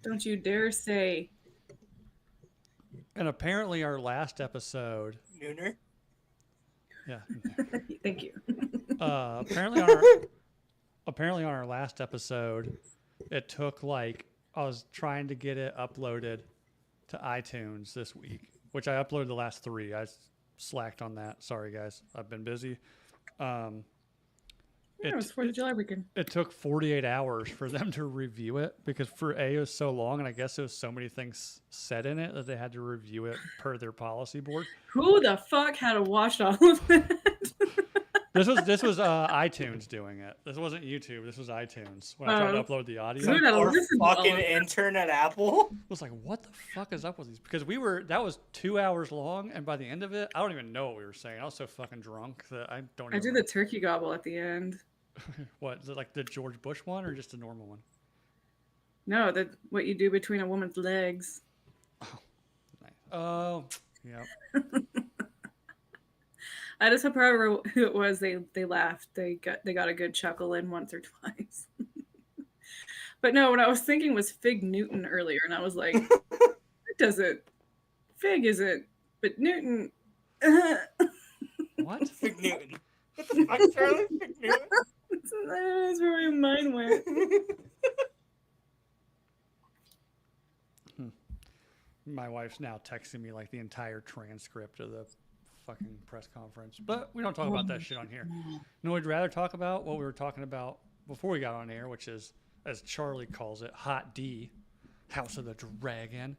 Don't you dare say. And apparently, our last episode. Nooner. Yeah. Thank you. Uh, apparently on our apparently on our last episode, it took like I was trying to get it uploaded to iTunes this week, which I uploaded the last 3. I slacked on that. Sorry guys, I've been busy. Um, Yeah, it was it 4th of July weekend. it took 48 hours for them to review it because for it was so long, and I guess there was so many things said in it that they had to review it per their policy board. Who the fuck had to watch all of that? This was iTunes doing it. This wasn't YouTube. This was iTunes when I tried to upload the audio. Who gotta Or listen to all fucking of that? intern at Apple. I was like, what the fuck is up with these? Because that was 2 hours long, and by the end of it, I don't even know what we were saying. I was so fucking drunk that I don't I even did the turkey gobble at the end. What, is it like the George Bush one or just a normal one? No, that what you do between a woman's legs. Nice. Oh, yeah. I just hope however who it was, they laughed. They got a good chuckle in once or twice. But no, what I was thinking was Fig Newton earlier, and I was like, it doesn't. Fig isn't, but Newton. What? Fig Newton. What the fuck, Charlie? Fig Newton. That's where my mind went. My wife's now texting me like the entire transcript of the fucking press conference. But we don't talk about that shit on here. No, we'd rather talk about what we were talking about before we got on air, which is, as Charlie calls it, Hot D, House of the Dragon.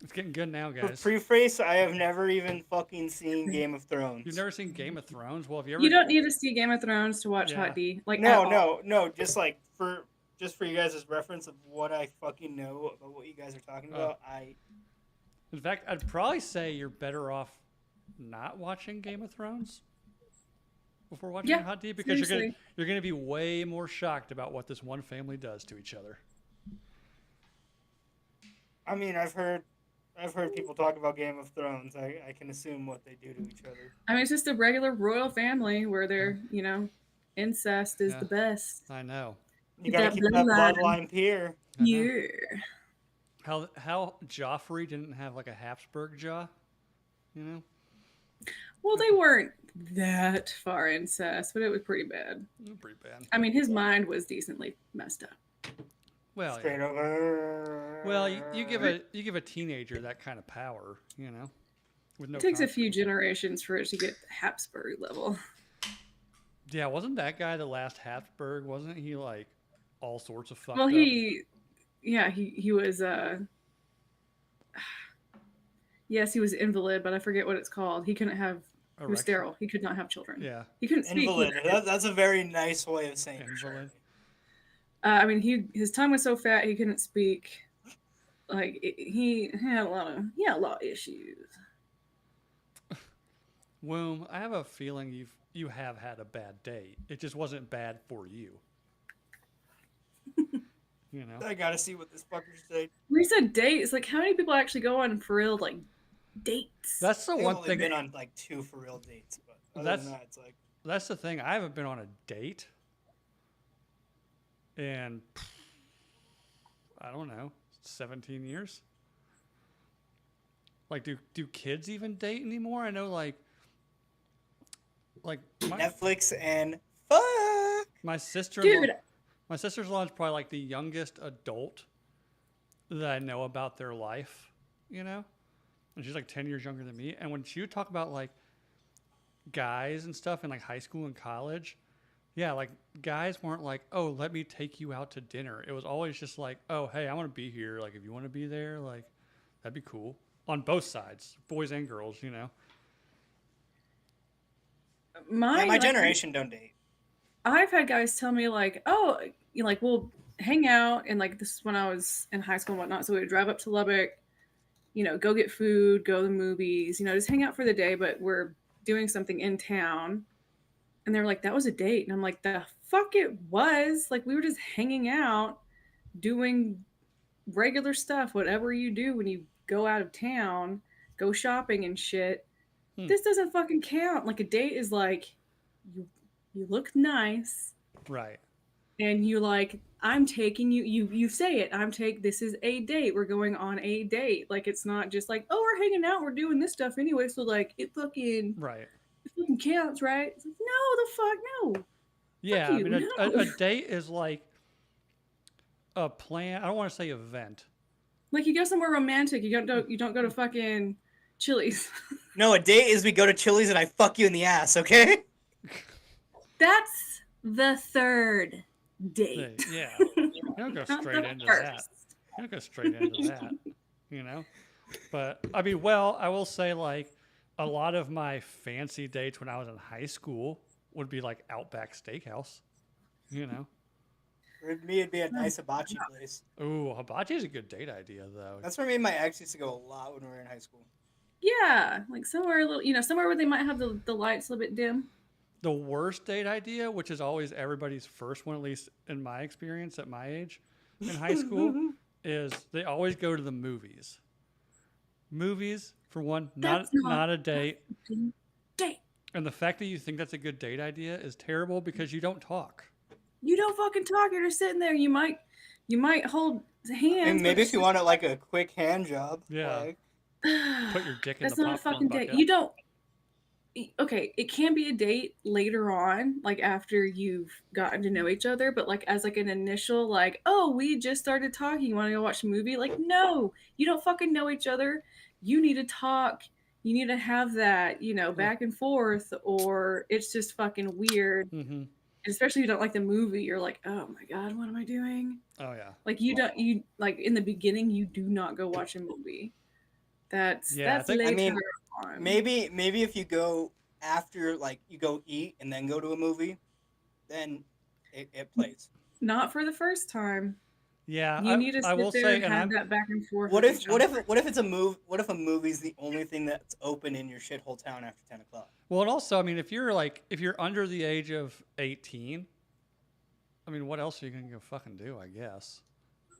It's getting good now, For guys. preface, I have never even fucking seen Game of Thrones. You've never seen Game of Thrones? Well, if you ever... You don't need to see Game of Thrones to watch Yeah. Hot D. Like No. Just like for you guys' reference of what I fucking know about what you guys are talking about. In fact, I'd probably say you're better off not watching Game of Thrones before watching Yeah, Hot D, because seriously. you're gonna be way more shocked about what this one family does to each other. I mean, I've heard people talk about Game of Thrones. I can assume what they do to each other. I mean, it's just a regular royal family where they're, incest is Yeah. the best. I know. You That gotta keep that bloodline. bloodline pure. I know. Yeah. How Joffrey didn't have like a Habsburg jaw, you know? Well, they weren't that far incest, but it was pretty bad. Pretty bad. I mean, his mind was decently messed up. Well, Straight yeah. over. Well, you give a teenager that kind of power, you know, with no. It takes a consequence. few generations for it to get Habsburg level. Yeah, wasn't that guy the last Habsburg? Wasn't he like all sorts of fucked Well, up? he was yes, he was invalid, but I forget what it's called. He couldn't have. He was Erection. sterile. He could not have children. Yeah, He couldn't speak. Invalid. That's a very nice way of saying it. Invalid. I mean, his tongue was so fat he couldn't speak. Like he had a lot of issues. Womb, I have a feeling you have had a bad date. It just wasn't bad for you. You know. I gotta see what this fucker's saying. We said dates. Like, how many people actually go on for real like dates? That's the I've one only thing. been on like 2 for real dates, but other That's- than that, it's like That's the thing. I haven't been on a date in, I don't know, 17 years. Like, do kids even date anymore? I know, like Netflix and fuck. my sister. Dude, My sister-in-law is probably like the youngest adult that I know about their life, you know? And she's like 10 years younger than me. And when she would talk about like guys and stuff in like high school and college, yeah, like guys weren't like, oh, let me take you out to dinner. It was always just like, oh, hey, I want to be here. Like, if you want to be there, like, that'd be cool. On both sides, boys and girls, you know? My generation don't date. I've had guys tell me like, oh, we'll hang out, and like this is when I was in high school and whatnot. So we would drive up to Lubbock, go get food, go to the movies, just hang out for the day. But we're doing something in town, and they were like, that was a date, and I'm like, the fuck it was. Like we were just hanging out, doing regular stuff, whatever you do when you go out of town, go shopping and shit. This doesn't fucking count. Like a date is like you look nice Right. and you like I'm taking you. You say it. This is a date. We're going on a date. Like it's not just like, oh, we're hanging out. We're doing this stuff anyway. So like Right. it fucking counts, right? It's like, no, the fuck no. Yeah, Fuck I you, mean, a no. date is like a plan. I don't want to say event. Like you go somewhere romantic. You don't go to fucking Chili's. No, a date is we go to Chili's and I fuck you in the ass, okay? That's the third date. Thing. Yeah, you don't go Not straight the into first. that. You don't go straight into that. You know, but I mean, well, I will say like a lot of my fancy dates when I was in high school would be like Outback Steakhouse. You know, For me, it'd be a nice hibachi place. ooh, hibachi is a good date idea though. That's where me and my ex used to go a lot when we were in high school. Yeah, like somewhere a little, somewhere where they might have the lights a little bit dim. The worst date idea, which is always everybody's first one, at least in my experience at my age in high school, is they always go to the movies. Movies, for one, not That's not- not a date. Date. And the fact that you think that's a good date idea is terrible because you don't talk. You don't fucking talk. You're just sitting there. You might hold hands. And maybe but if you wanted like a quick hand job, Yeah. like, Put your dick in that's the not a popcorn fucking bucket. date. You don't. Okay, it can be a date later on, like after you've gotten to know each other, but like as like an initial, like, oh, we just started talking. You want to go watch a movie? Like, no, you don't fucking know each other. You need to talk. You need to have that, back and forth, or it's just fucking weird. Mm-hmm. Especially if you don't like the movie, you're like, oh my god, what am I doing? Oh yeah. Like you like in the beginning, you do not go watch a movie. That's Yeah, I that's think- later I mean, on. maybe if you go after, like, you go eat and then go to a movie, then it plays. Not for the first time. Yeah, You need to I sit will there say, and and have I'm, that back and forth. What with if each what other. if what if it's a move? What if a movie's the only thing that's open in your shithole town after 10 o'clock? well, and also, I mean, if you're under the age of 18, I mean, what else are you gonna go fucking do? I guess,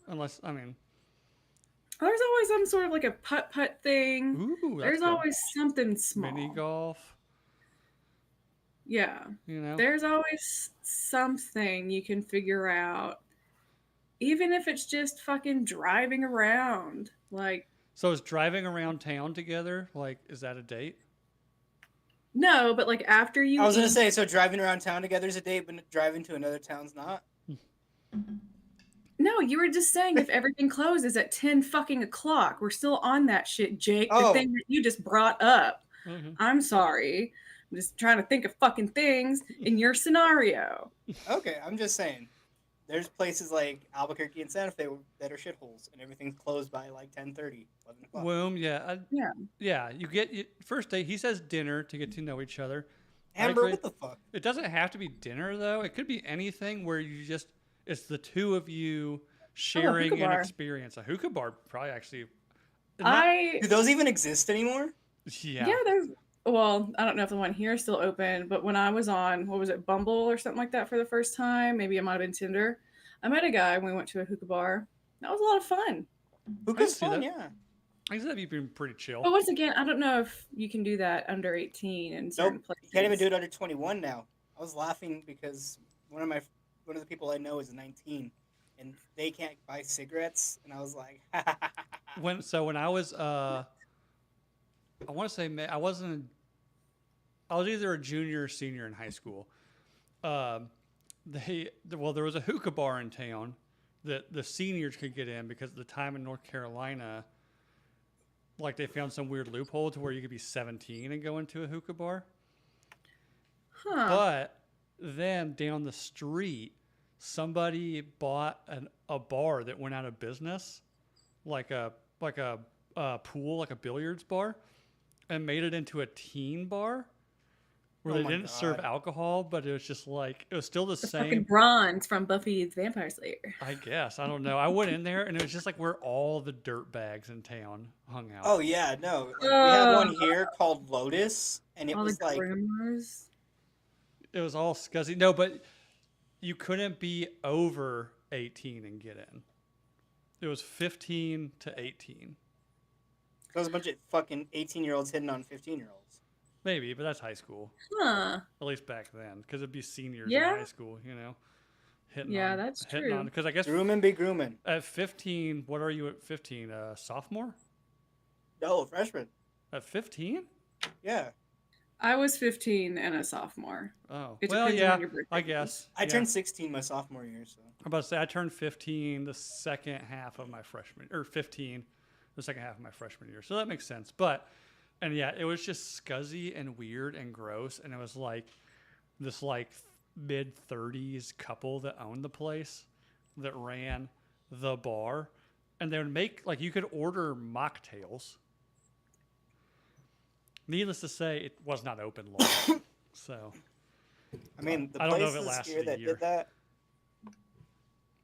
unless, I mean, There's always some sort of like a putt thing. ooh, that's There's good. always something small. Mini golf. Yeah. You know, There's always something you can figure out. Even if it's just fucking driving around. Like, so is driving around town together like is that a date? no, but like after you I was gonna eat- say, so driving around town together is a date, but driving to another town's not. No, you were just saying if everything closes at 10 fucking o'clock. We're still on that shit, Jake. Oh. The thing that you just brought up. Mhm. I'm sorry. I'm just trying to think of fucking things in your scenario. Okay, I'm just saying. There's places like Albuquerque and Santa Fe that are shitholes, and everything's closed by like 10:30, 11 o'clock. Boom, yeah, Yeah. yeah. First date. He says dinner to get to know each other. I Amber, agree. what the fuck? It doesn't have to be dinner though. It could be anything where it's the two of you sharing hookah an bar. experience. A hookah bar probably actually. Do those even exist anymore? Yeah, there's well, I don't know if the one here is still open, but when I was on, what was it, Bumble or something like that for the first time, maybe it might have been Tinder. I met a guy when we went to a hookah bar. That was a lot of fun. Hookah's see fun, that. yeah. I guess that'd be pretty chill. But once again, I don't know if you can do that under 18 in certain Nope, places. you can't even do it under 21 now. I was laughing because one of the people I know is 19, and they can't buy cigarettes, and I was like, When I was I want to say I was either a junior or senior in high school. There was a hookah bar in town that the seniors could get in because at the time in North Carolina, like they found some weird loophole to where you could be 17 and go into a hookah bar. Huh. But then down the street, somebody bought a bar that went out of business, like a pool, like a billiards bar, and made it into a teen bar where Oh they my didn't serve God. alcohol, but it was just like it was still the Fucking same. bronze from Buffy the Vampire Slayer. I guess I don't know. I went in there and it was just like where all the dirt bags in town hung out. oh yeah, no. Like, we had one here called Lotus, and it All was the like, groomers. It was all scuzzy. No, but you couldn't be over 18 and get in. It was 15 to 18. there was a bunch of fucking 18-year-olds hitting on 15-year-olds. Maybe, but that's high school. Huh. At least back then, because it'd be seniors Yeah. in high school, you know. hitting Yeah, on that's hitting on true. because I guess Grooming be grooming. at 15, what are you at 15? Sophomore? No, freshman. At 15? Yeah. I was 15 and a sophomore. Oh, It well, depends on yeah, when your birthday I is. guess. I Yeah. turned 16 my sophomore year, so. I'm about to say I turned 15 the second half of my freshman, or 15 the second half of my freshman year. So that makes sense. But, and yeah, it was just scuzzy and weird and gross. And it was like this like mid 30s couple that owned the place that ran the bar. And they would make, like, you could order mocktails. Needless to say, it was not open long. So, I mean, the I don't know if it places lasted here a that year. did that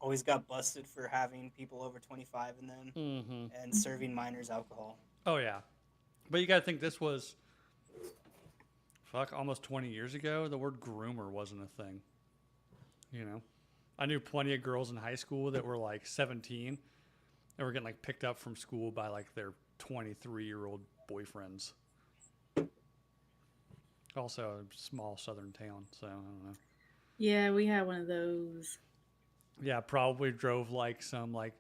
always got busted for having people over 25 in them mm-hmm. and serving minors alcohol. Oh, yeah. But you got to think this was, almost 20 years ago. The word groomer wasn't a thing. You know? I knew plenty of girls in high school that were like 17 that were getting like picked up from school by like their 23-year-old boyfriends. Also a small southern town, so I don't know. Yeah, we had one of those. Yeah, probably drove like some like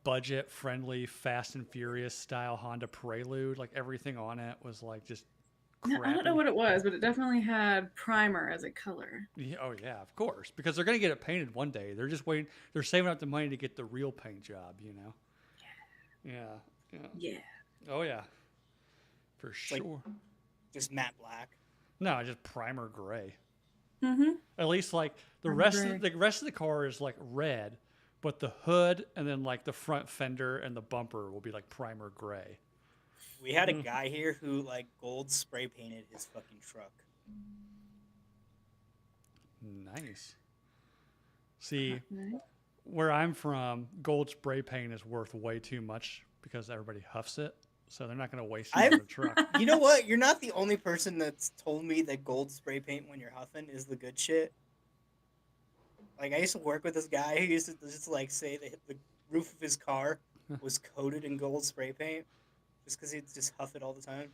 budget friendly Fast and Furious style Honda Prelude. Like everything on it was like just crappy. I don't know what it was, but it definitely had primer as a color. Yeah, oh yeah, of course, because they're gonna get it painted one day. They're just waiting. They're saving up the money to get the real paint job. You know. Yeah. Yeah. Oh yeah. For like- sure. Just matte black. No, just primer gray. Mm-hmm. At least like the Primer rest of the car is like red, but the hood and then like the front fender and the bumper will be like primer gray. We had a guy here who like gold spray painted his fucking truck. Nice. See, where I'm from, gold spray paint is worth way too much because everybody huffs it. So they're not going to waste it on the truck. You know what? You're not the only person that's told me that gold spray paint when you're huffing is the good shit. Like I used to work with this guy who used to just like say that the roof of his car was coated in gold spray paint just because he'd just huff it all the time.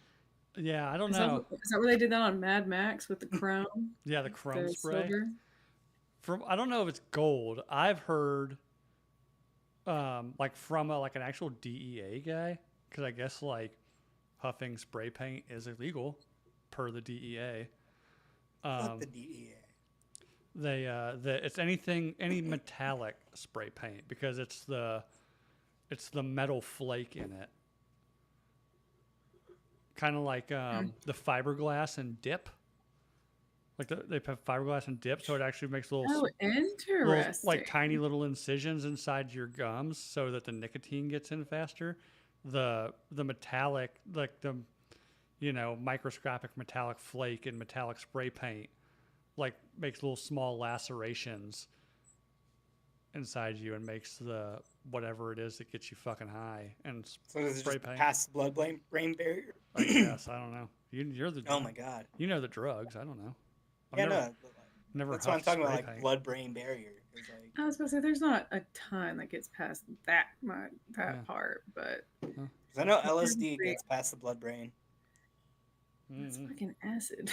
Yeah, I don't Is know. that where they did that on Mad Max with the chrome? Yeah, the chrome the spray. silver? I don't know if it's gold. I've heard like from an actual DEA guy, because I guess like huffing spray paint is illegal per the DEA. Fuck the DEA. It's any metallic spray paint because it's the metal flake in it. Kind of like the fiberglass and dip. Like they put fiberglass and dip, so it actually makes little interesting. like tiny little incisions inside your gums, so that the nicotine gets in faster. The metallic, like the microscopic metallic flake and metallic spray paint, like makes little small lacerations inside you and makes the whatever it is that gets you fucking high. And So does it spray just paint. pass the brain barrier? I guess I don't know. You're the Oh my god. you know the drugs. I don't know. I've Yeah, never, no. never That's what I'm huffed talking about, spray like paint. blood-brain barrier. It's like, I was gonna say there's not a ton that gets past that Yeah. part, but 'cause I know LSD gets past the blood-brain. it's Mhm. fucking acid.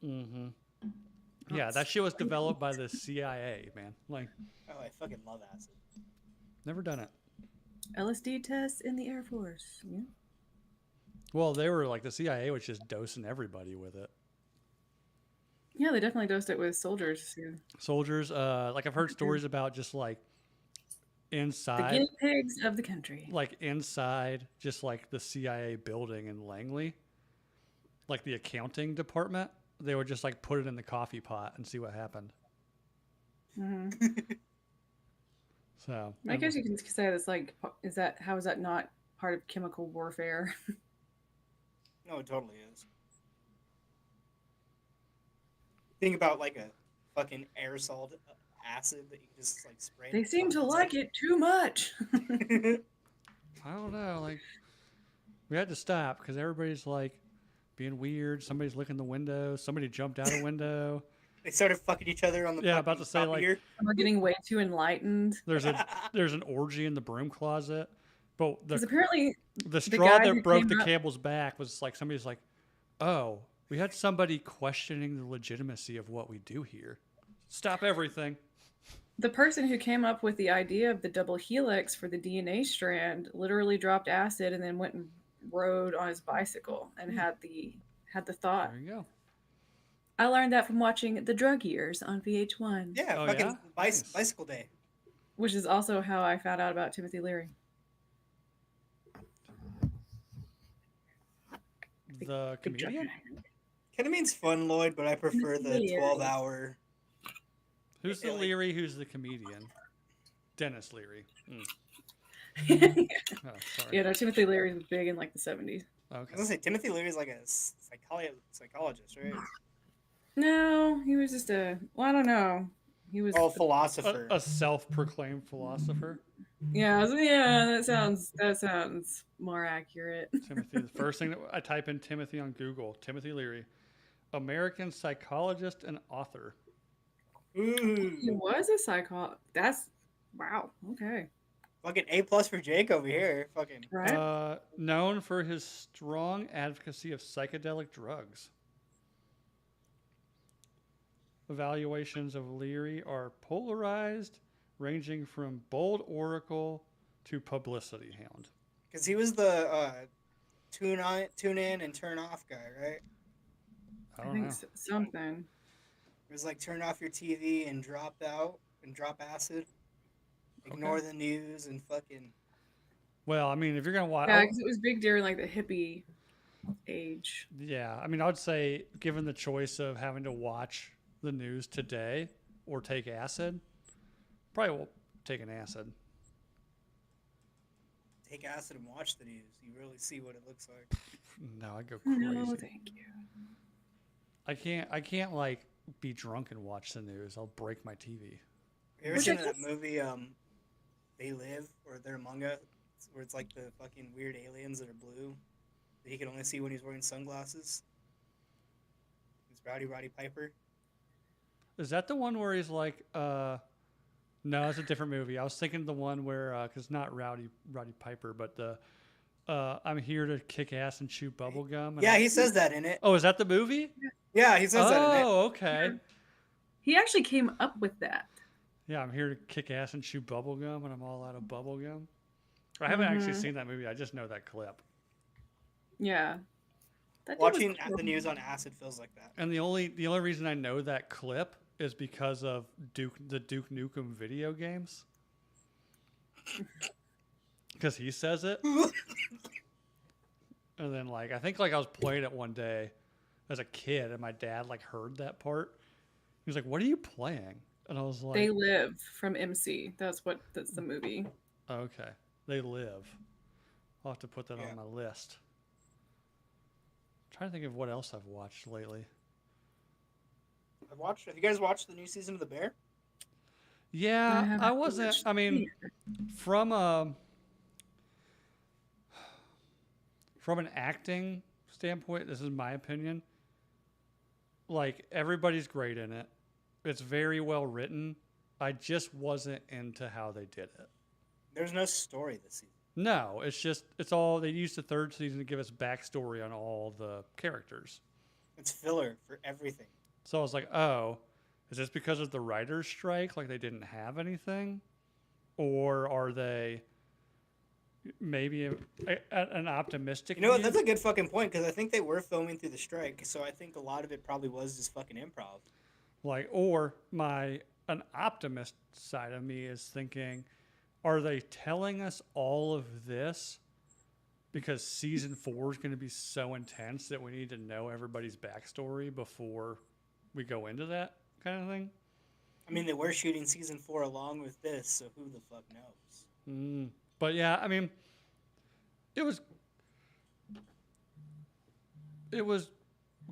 Mm-hmm. Yeah, that shit was developed by the CIA, man. Like, Oh, I fucking love acid. never done it. LSD tests in the Air Force. Yeah. Well, they were like the CIA was just dosing everybody with it. Yeah, they definitely dosed it with soldiers. Yeah. Soldiers, like I've heard stories about just like The inside, guinea pigs of the country. like inside, just like the CIA building in Langley, like the accounting department. They would just like put it in the coffee pot and see what happened. Hmm. So I guess you can say that's like, how is that not part of chemical warfare? No, it totally is. Think about like a fucking aerosol acid that you just like spray. They seem to like it too much. it. I don't know. Like, we had to stop because everybody's like being weird. Somebody's licking the window. Somebody jumped out a window. They started fucking each other on the Yeah, about to say, top like, here. We're getting way too enlightened. There's an orgy in the broom closet. But Because the apparently, straw guy that who broke came the up- camel's back was like somebody's like, oh, we had somebody questioning the legitimacy of what we do here. Stop everything. The person who came up with the idea of the double helix for the DNA strand literally dropped acid and then went and rode on his bicycle and had the thought. There you go. I learned that from watching The Drug Years on VH1, Yeah, Oh, fucking yeah? Nice. bicycle day. which is also how I found out about Timothy Leary. The comedian? Kenamine's fun, Lloyd, but I prefer the Leary. 12-hour. Who's the like- Leary? Who's the comedian? Dennis Leary. Mm. Oh, sorry. Yeah, no, Timothy Leary was big in like the 70s. I was Okay. gonna say Timothy Leary's like a psychologist, right? No, he was just I don't know. He was, Oh, philosopher. A self-proclaimed philosopher. yeah, that sounds more accurate. Timothy. The first thing that I type in Timothy on Google, Timothy Leary, American psychologist and author. He Ooh, was a psycho. That's wow. Okay, fucking A+ for Jake over here. Fucking right. Known for his strong advocacy of psychedelic drugs. Evaluations of Leary are polarized, ranging from bold oracle to publicity hound. because he was the tune in and turn off guy, right? I I don't think know. something. It was like turn off your TV and drop acid, ignore the news and fucking. Well, I mean, if you're gonna watch, Yeah, because it was big during like the hippie age. yeah, I mean, I would say, given the choice of having to watch the news today or take acid, probably will take an acid. Take acid and watch the news. You really see what it looks like. No, I go crazy. No, thank you. I can't like be drunk and watch the news. I'll break my TV. You ever Which seen I that guess- movie, They Live, or They're Among Us, where it's like the fucking weird aliens that are blue that he can only see when he's wearing sunglasses? It's Roddy Piper. Is that the one where he's like, no, it's a different movie. I was thinking the one where, cause not Roddy Piper, but the, I'm here to kick ass and chew bubble gum. Yeah, he says that in it. Oh, is that the movie? Yeah, he says that in it. Oh, okay. He actually came up with that. Yeah, I'm here to kick ass and chew bubble gum, and I'm all out of bubble gum. I haven't actually Mhm. seen that movie. I just know that clip. Yeah. That dude was Watching cool. the news on acid feels like that. And the only reason I know that clip is because of the Duke Nukem video games. Because he says it. And then like I think like I was playing it one day as a kid and my dad like heard that part. He was like, "What are you playing?" And I was like, They Live from MC. That's the movie. "Okay. They Live." I'll have to put that Yeah. on my list. I'm trying to think of what else I've watched lately. Have you guys watched the new season of The Bear? Yeah, haven't I wasn't. watched I mean, from an acting standpoint, this is my opinion. Like everybody's great in it. It's very well written. I just wasn't into how they did it. There's no story this season. No, it's all they used the third season to give us backstory on all the characters. It's filler for everything. So I was like, oh, is this because of the writer's strike? Like they didn't have anything? Or are they maybe an optimistic You know what? view? That's a good fucking point because I think they were filming through the strike, so I think a lot of it probably was just fucking improv. Like, or an optimist side of me is thinking, are they telling us all of this because season 4 is going to be so intense that we need to know everybody's backstory before we go into that kind of thing? I mean, they were shooting season 4 along with this, so who the fuck knows? But yeah, I mean, it was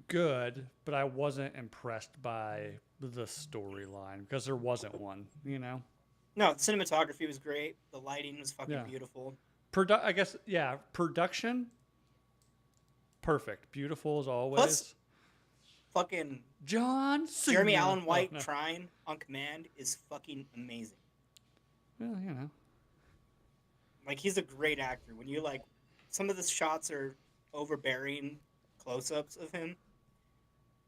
good, but I wasn't impressed by the storyline because there wasn't one, you know? No, the cinematography was great. The lighting was fucking Yeah. beautiful. I guess, yeah, production, perfect. Beautiful as always. Fucking John Cena. Jeremy Allen Oh, White no. trying on command is fucking amazing. Well, you know. Like, he's a great actor. When you, like, some of the shots are overbearing close-ups of him,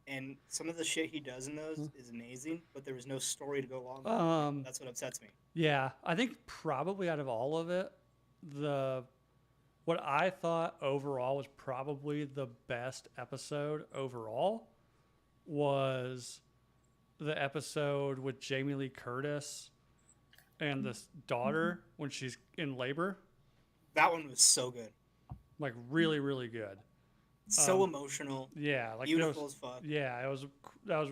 and some of the shit he does in those is amazing, but there was no story to go along with it. Um, That's what upsets me. yeah, I think probably out of all of it, what I thought overall was probably the best episode overall was the episode with Jamie Lee Curtis and this daughter when she's in labor. That one was so good. Like really, really good. So emotional. Yeah, like Beautiful as fuck. Yeah, that was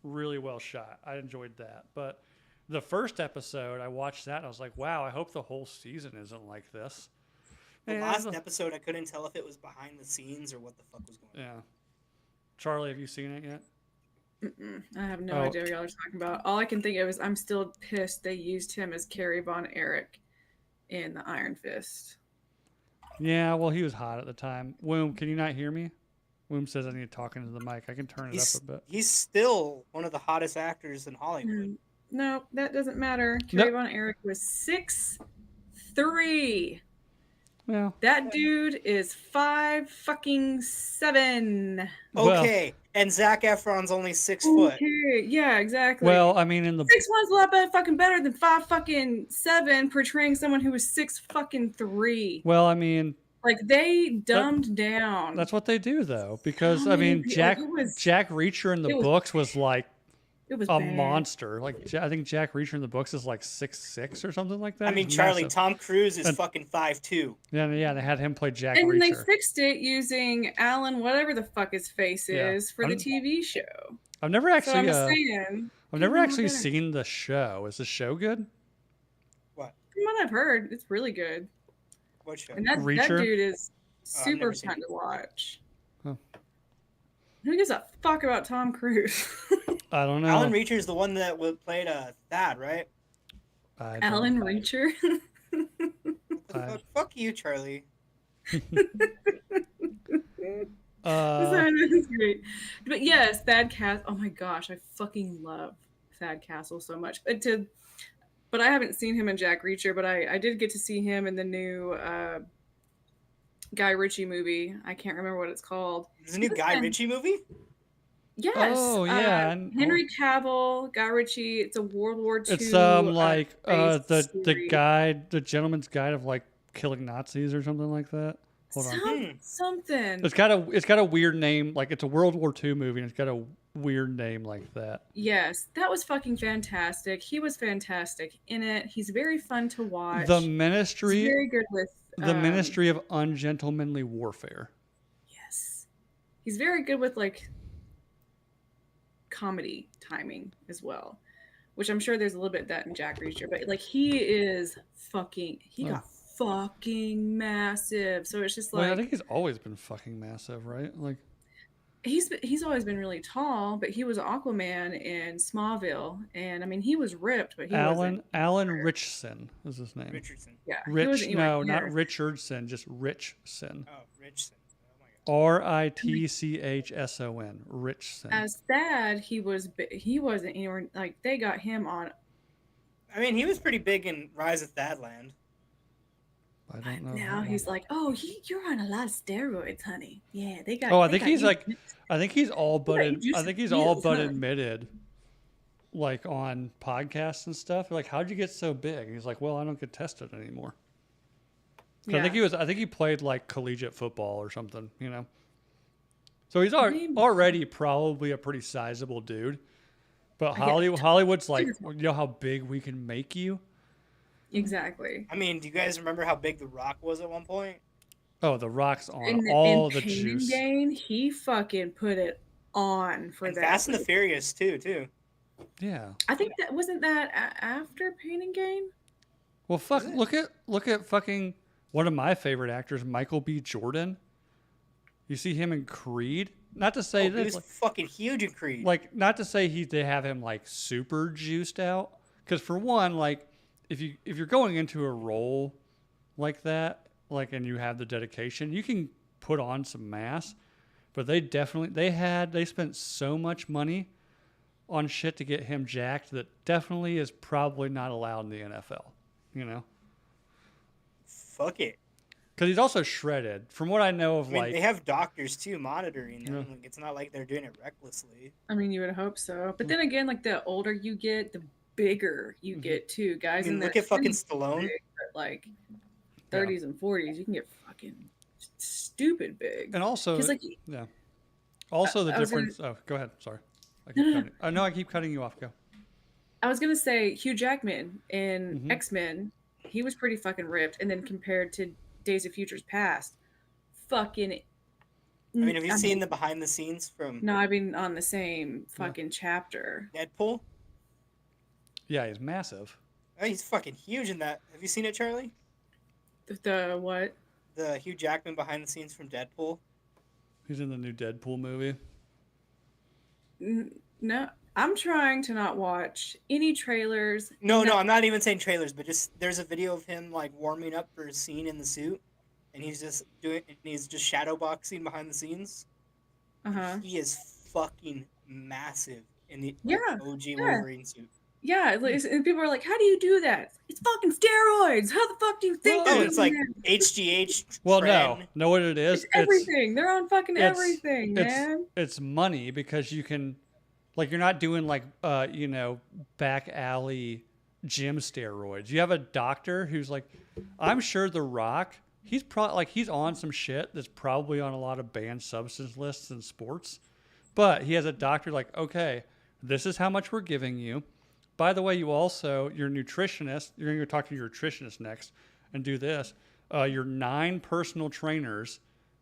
really well shot. I enjoyed that. But the first episode, I watched that and I was like, wow, I hope the whole season isn't like this. The And last episode, I couldn't tell if it was behind the scenes or what the fuck was going on. yeah. Charlie, have you seen it yet? I have no idea what y'all are talking about. All I can think of is I'm still pissed they used him as Kerry Von Erich in the Iron Fist. Yeah, well, he was hot at the time. Woom, can you not hear me? Woom says I need to talk into the mic. I can turn it up a bit. He's still one of the hottest actors in Hollywood. No, that doesn't matter. Kerry Von Erich was 6'3". Well, that dude is 5'7". Okay, and Zac Efron's only 6 foot. Okay, yeah, exactly. Well, I mean, in the 6'1's a lot better than 5'7" portraying someone who was 6'3". Well, I mean, like they dumbed down. That's what they do, though, because I mean, Jack Reacher in the books was like monster. Like I think Jack Reacher in the books is like 6'6" or something like that. I mean, Charlie, Tom Cruise is fucking 5'2". Yeah, they had him play Jack and Reacher. And they fixed it using Alan, whatever the fuck his face is, for the TV show. I've never actually. I've never actually seen the show. Is the show good? What? From what I've heard, it's really good. What show? And that dude is super fun to watch. Oh. Who gives a fuck about Tom Cruise? I don't know. Alan Reacher is the one that played Thad, right? Alan Reacher? Fuck you, Charlie. That's great. But yes, Thad Castle. Oh my gosh, I fucking love Thad Castle so much. But I haven't seen him in Jack Reacher, but I did get to see him in the new Guy Ritchie movie. I can't remember what it's called. There's a new Guy Ritchie movie? Yes. Oh yeah. Henry Cavill, Guy Ritchie. It's a World War II. It's like the Gentleman's Guide of like killing Nazis or something like that. Hold on. Something. It's got a weird name. Like it's a World War II movie and it's got a weird name like that. Yes, that was fucking fantastic. He was fantastic in it. He's very fun to watch. The Ministry. He's very good with the Ministry of Ungentlemanly Warfare. Yes, he's very good with like comedy timing as well, which I'm sure there's a little bit of that in Jack Reacher. But like he got fucking massive. So it's just like I think he's always been fucking massive, right? Like. He's always been really tall, but he was Aquaman in Smallville, and I mean he was ripped, but he wasn't. Alan Richson is his name. Richardson. Yeah. Not Richardson, just Richson. Oh, Richson. Oh my God. Ritchson. Richson. As Thad, he wasn't anywhere like they got him on. I mean, he was pretty big in Rise of Thadland. I don't know. Now he's like, oh, you're on a lot of steroids, honey. Yeah, they got. Oh, I think he's all but admitted, like on podcasts and stuff. Like, how'd you get so big? And he's like, well, I don't get tested anymore. Yeah. I think he played like collegiate football or something, you know. So he's already probably a pretty sizable dude. But Hollywood's like, you know how big we can make you. Exactly. I mean, do you guys remember how big The Rock was at one point? Oh, The Rock's on all the Pain juice. And Gain, he fucking put it on for and that. Fast and the Furious too. Yeah. I think that wasn't that after Pain and Gain. Well, fuck. Look at fucking one of my favorite actors, Michael B. Jordan. You see him in Creed. Not to say that he was fucking huge in Creed. Like, not to say they have him like super juiced out. Because for one, like. If you're going into a role like that, like, and you have the dedication, you can put on some mass. But they spent so much money on shit to get him jacked that definitely is probably not allowed in the NFL. You know. Fuck it. Because he's also shredded. From what I know of, I mean, like, they have doctors too monitoring them. Yeah. Like, it's not like they're doing it recklessly. I mean, you would hope so. But then again, like the older you get, the bigger you Mhm. get too. I Guys in mean, their look at fucking 20s Stallone. big, but like 30s and 40s, you can get fucking stupid big. and also, Because like yeah. Also, the I was gonna- difference. Oh, go ahead. Sorry. I No, keep no, no. cutting. Oh, no, I keep cutting you off. Go. I was gonna say Hugh Jackman in Mhm. X-Men, he was pretty fucking ripped, and then compared to Days of Futures Past, fucking. I mean, have you seen the behind the scenes from No, I mean on the same Yeah. fucking chapter. Deadpool? Yeah, he's massive. Oh, he's fucking huge in that. Have you seen it, Charlie? The what? The Hugh Jackman behind the scenes from Deadpool? He's in the new Deadpool movie. No, I'm trying to not watch any trailers. No, I'm not even saying trailers, but just there's a video of him like warming up for a scene in the suit, and he's just shadow boxing behind the scenes. Uh-huh. He is fucking massive in the Yeah, OG yeah. Wolverine suit. Yeah, and people are like, "How do you do that? It's fucking steroids. How the fuck do you think Well, that?" Oh, it's like HGH. Well, Tren. no, what it is? It's everything. They're on fucking everything, man. It's money because you can, like, you're not doing like, back alley gym steroids. You have a doctor who's like, I'm sure The Rock, he's probably like, he's on some shit that's probably on a lot of banned substance lists in sports, but he has a doctor like, okay, this is how much we're giving you. By the way, your nutritionist, you're going to go talk to your nutritionist next and do this. Your 9 personal trainers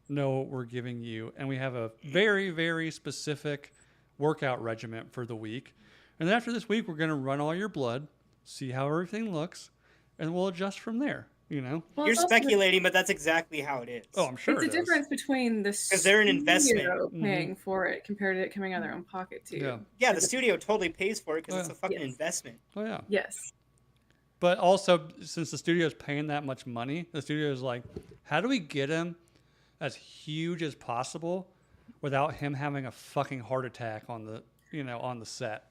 know what we're giving you, and we have a very, very specific workout regimen for the week. And then after this week, we're going to run all your blood, see how everything looks, and we'll adjust from there. Well, You're it's also speculating, but that's exactly how it is. Oh, I'm sure it's a it is. difference between the 'Cause they're an investment. studio paying for it compared to it coming out of their own pocket too. Yeah. Yeah, the studio totally pays for it because Oh, it's yeah. a fucking Yes. investment. Oh, yeah. Yes. But also, since the studio is paying that much money, the studio is like, how do we get him as huge as possible without him having a fucking heart attack on the set,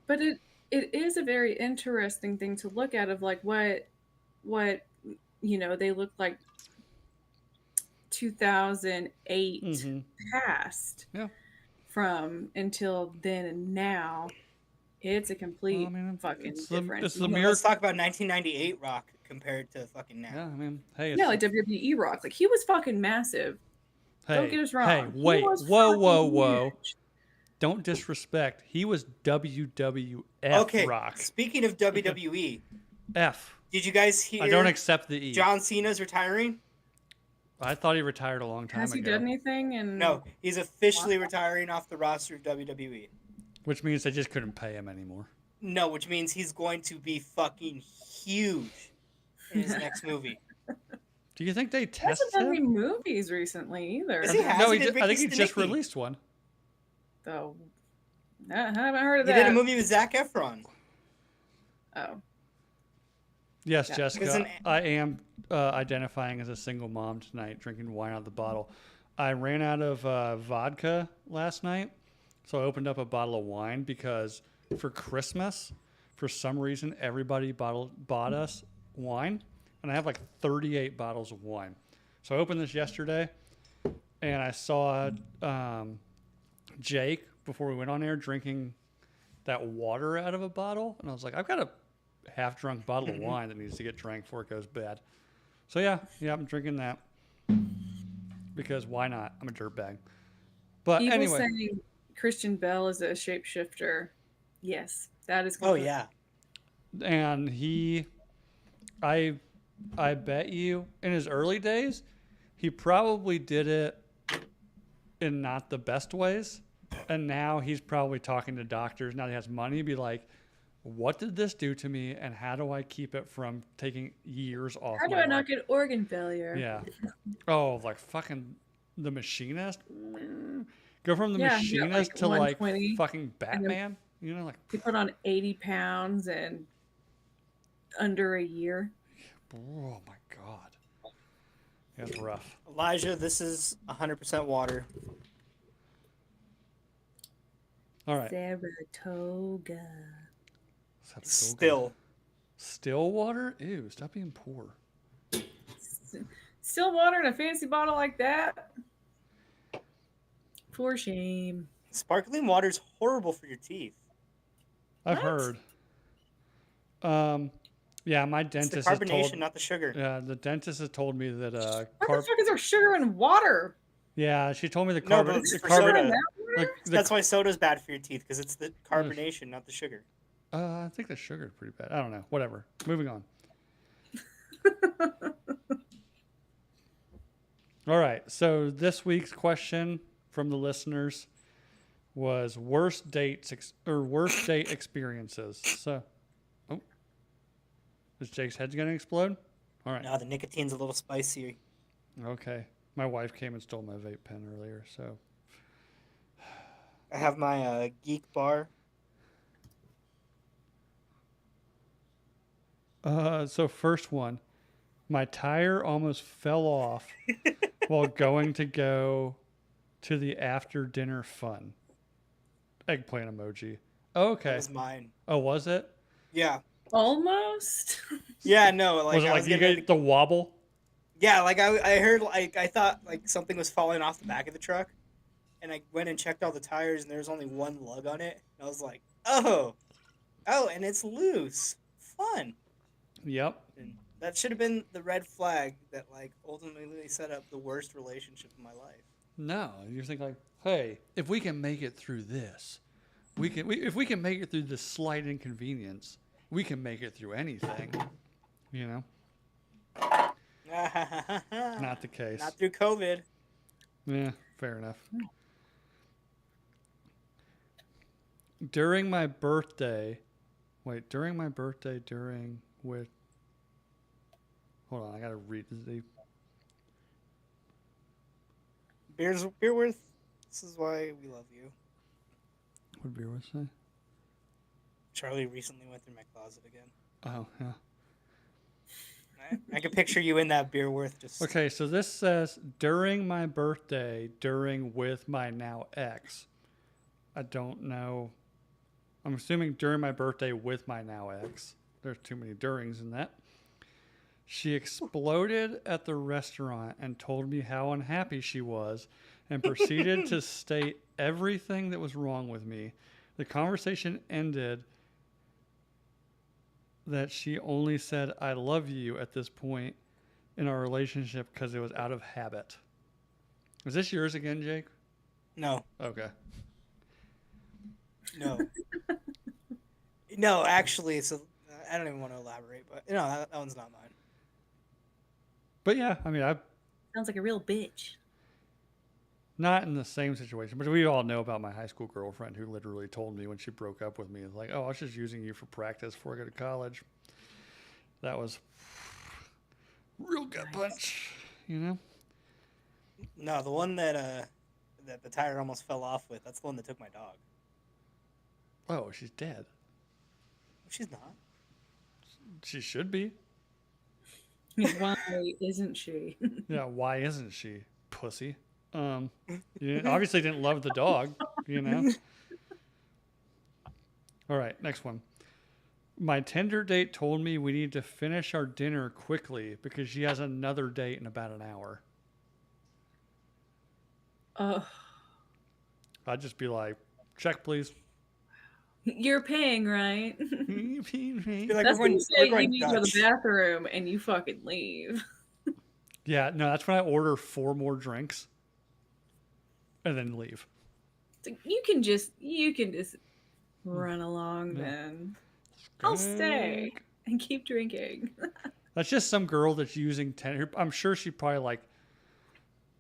But it is a very interesting thing to look at of like what they look like 2008 Mm-hmm. past Yeah. from until then and now. It's a complete Well, I mean, fucking it's the- difference. it's the Let's miracle. talk about 1998 Rock compared to fucking now. Yeah, I mean, hey, Yeah, like WWE Rock. Like he was fucking massive. Don't get us wrong. Hey, He wait, was whoa. fucking huge. Don't disrespect. He was WWF Okay, Rock. speaking of WWE, F. did you guys hear I don't accept the E. John Cena's retiring? I thought he retired a long time Has he ago. done anything? And No, he's officially retiring off the roster of WWE. Which means they just couldn't pay him anymore. No, which means he's going to be fucking huge in his next movie. Do you think they he tested hasn't done any him? movies recently either. Yes, he has. No, He did I think he Ricky just Stenicki. released one. So I haven't heard of He that. did a movie with Zac Efron. Oh, Yes, Yeah. Jessica. Because I am identifying as a single mom tonight, drinking wine out of the bottle. I ran out of vodka last night, so I opened up a bottle of wine because for Christmas, for some reason, everybody bought us wine, and I have like 38 bottles of wine. So I opened this yesterday, and I saw Jake before we went on air drinking that water out of a bottle, and I was like, I've got a half-drunk bottle of wine that needs to get drank before it goes bad. So yeah, I'm drinking that because why not? I'm a dirtbag. But Evil anyway, saying Christian Bell is a shapeshifter. Yes, that is. Oh complete- yeah. and I bet you in his early days, he probably did it in not the best ways, and now he's probably talking to doctors. Now he has money, be like, what did this do to me, and how do I keep it from taking years off? How do my I not life? get organ failure? Yeah. Oh, like fucking The Machinist. Go from The Yeah, you got, Machinist like, to like 120, fucking Batman. You know, like He put on 80 pounds in under a year. oh my god. That's rough. Elijah, this is 100% water. All right. Saratoga. Still. Still water? Ew, stop being poor. Still water in a fancy bottle like that? For shame. Sparkling water's horrible for your teeth. I've What? heard. Yeah, my It's the dentist has carbonation, told. not the sugar. Yeah, the dentist has told me that What the fuck is there sugar in water? Yeah, she told me the No, carbon. but it's The for carbon. Sugar in soda. that water? Like That's why soda's bad for your teeth, because it's the carbonation, not the sugar. I think the sugar's pretty bad. I don't know. Whatever. Moving on. All right. So this week's question from the listeners was worst dates or worst date experiences. So, oh, is Jake's head gonna explode? All right. No, the nicotine's a little spicy. Okay. My wife came and stole my vape pen earlier. So, I have my geek bar. so first one, my tire almost fell off while going to the after dinner fun. Eggplant emoji. Oh, That okay. was mine. Oh, was it? Yeah. Almost. Yeah, no, like Was it I like was you getting get the wobble? Yeah, like I heard like I thought like something was falling off the back of the truck, and I went and checked all the tires, and there was only one lug on it. And I was like, oh, and it's loose. Fun. Yep. And that should have been the red flag that like ultimately set up the worst relationship in my life. No, you think like, hey, if we can make it through this, if we can make it through this slight inconvenience, we can make it through anything. You know, not the case. Not through COVID. Yeah, fair enough. During my birthday, during with. Hold on, I gotta read the. Beer worth. This is why we love you. What beer was that? Charlie recently went through my closet again. Oh, yeah. I could picture you in that beer worth just. Okay, so this says during my birthday, with my now ex. I don't know. I'm assuming during my birthday with my now ex. There's too many durings in that. She exploded at the restaurant and told me how unhappy she was and proceeded to state everything that was wrong with me. The conversation ended that she only said, I love you at this point in our relationship because it was out of habit. Was this yours again, Jake? No. Okay. No. No, actually, so I don't even want to elaborate, but no, that one's not mine. But yeah, I mean, I've Sounds like a real bitch. not in the same situation, but we all know about my high school girlfriend who literally told me when she broke up with me, like, oh, I was just using you for practice before I go to college. That was real gut punch, you know? No, the one that the tire almost fell off with, that's the one that took my dog. Oh, she's dead. She's not. She should be. Why isn't she? Yeah, why isn't she? Pussy. You obviously didn't love the dog, you know? All right, next one. My Tinder date told me we need to finish our dinner quickly because she has another date in about an hour. I'd just be like, check, please. You're paying, right? Be like, That's when you say you going need to go to Dutch. the bathroom and you fucking leave. Yeah, no, that's when I order 4 more drinks and then leave. So you can just run along then. I'll stay and keep drinking. That's just some girl that's using Tinder. I'm sure she probably like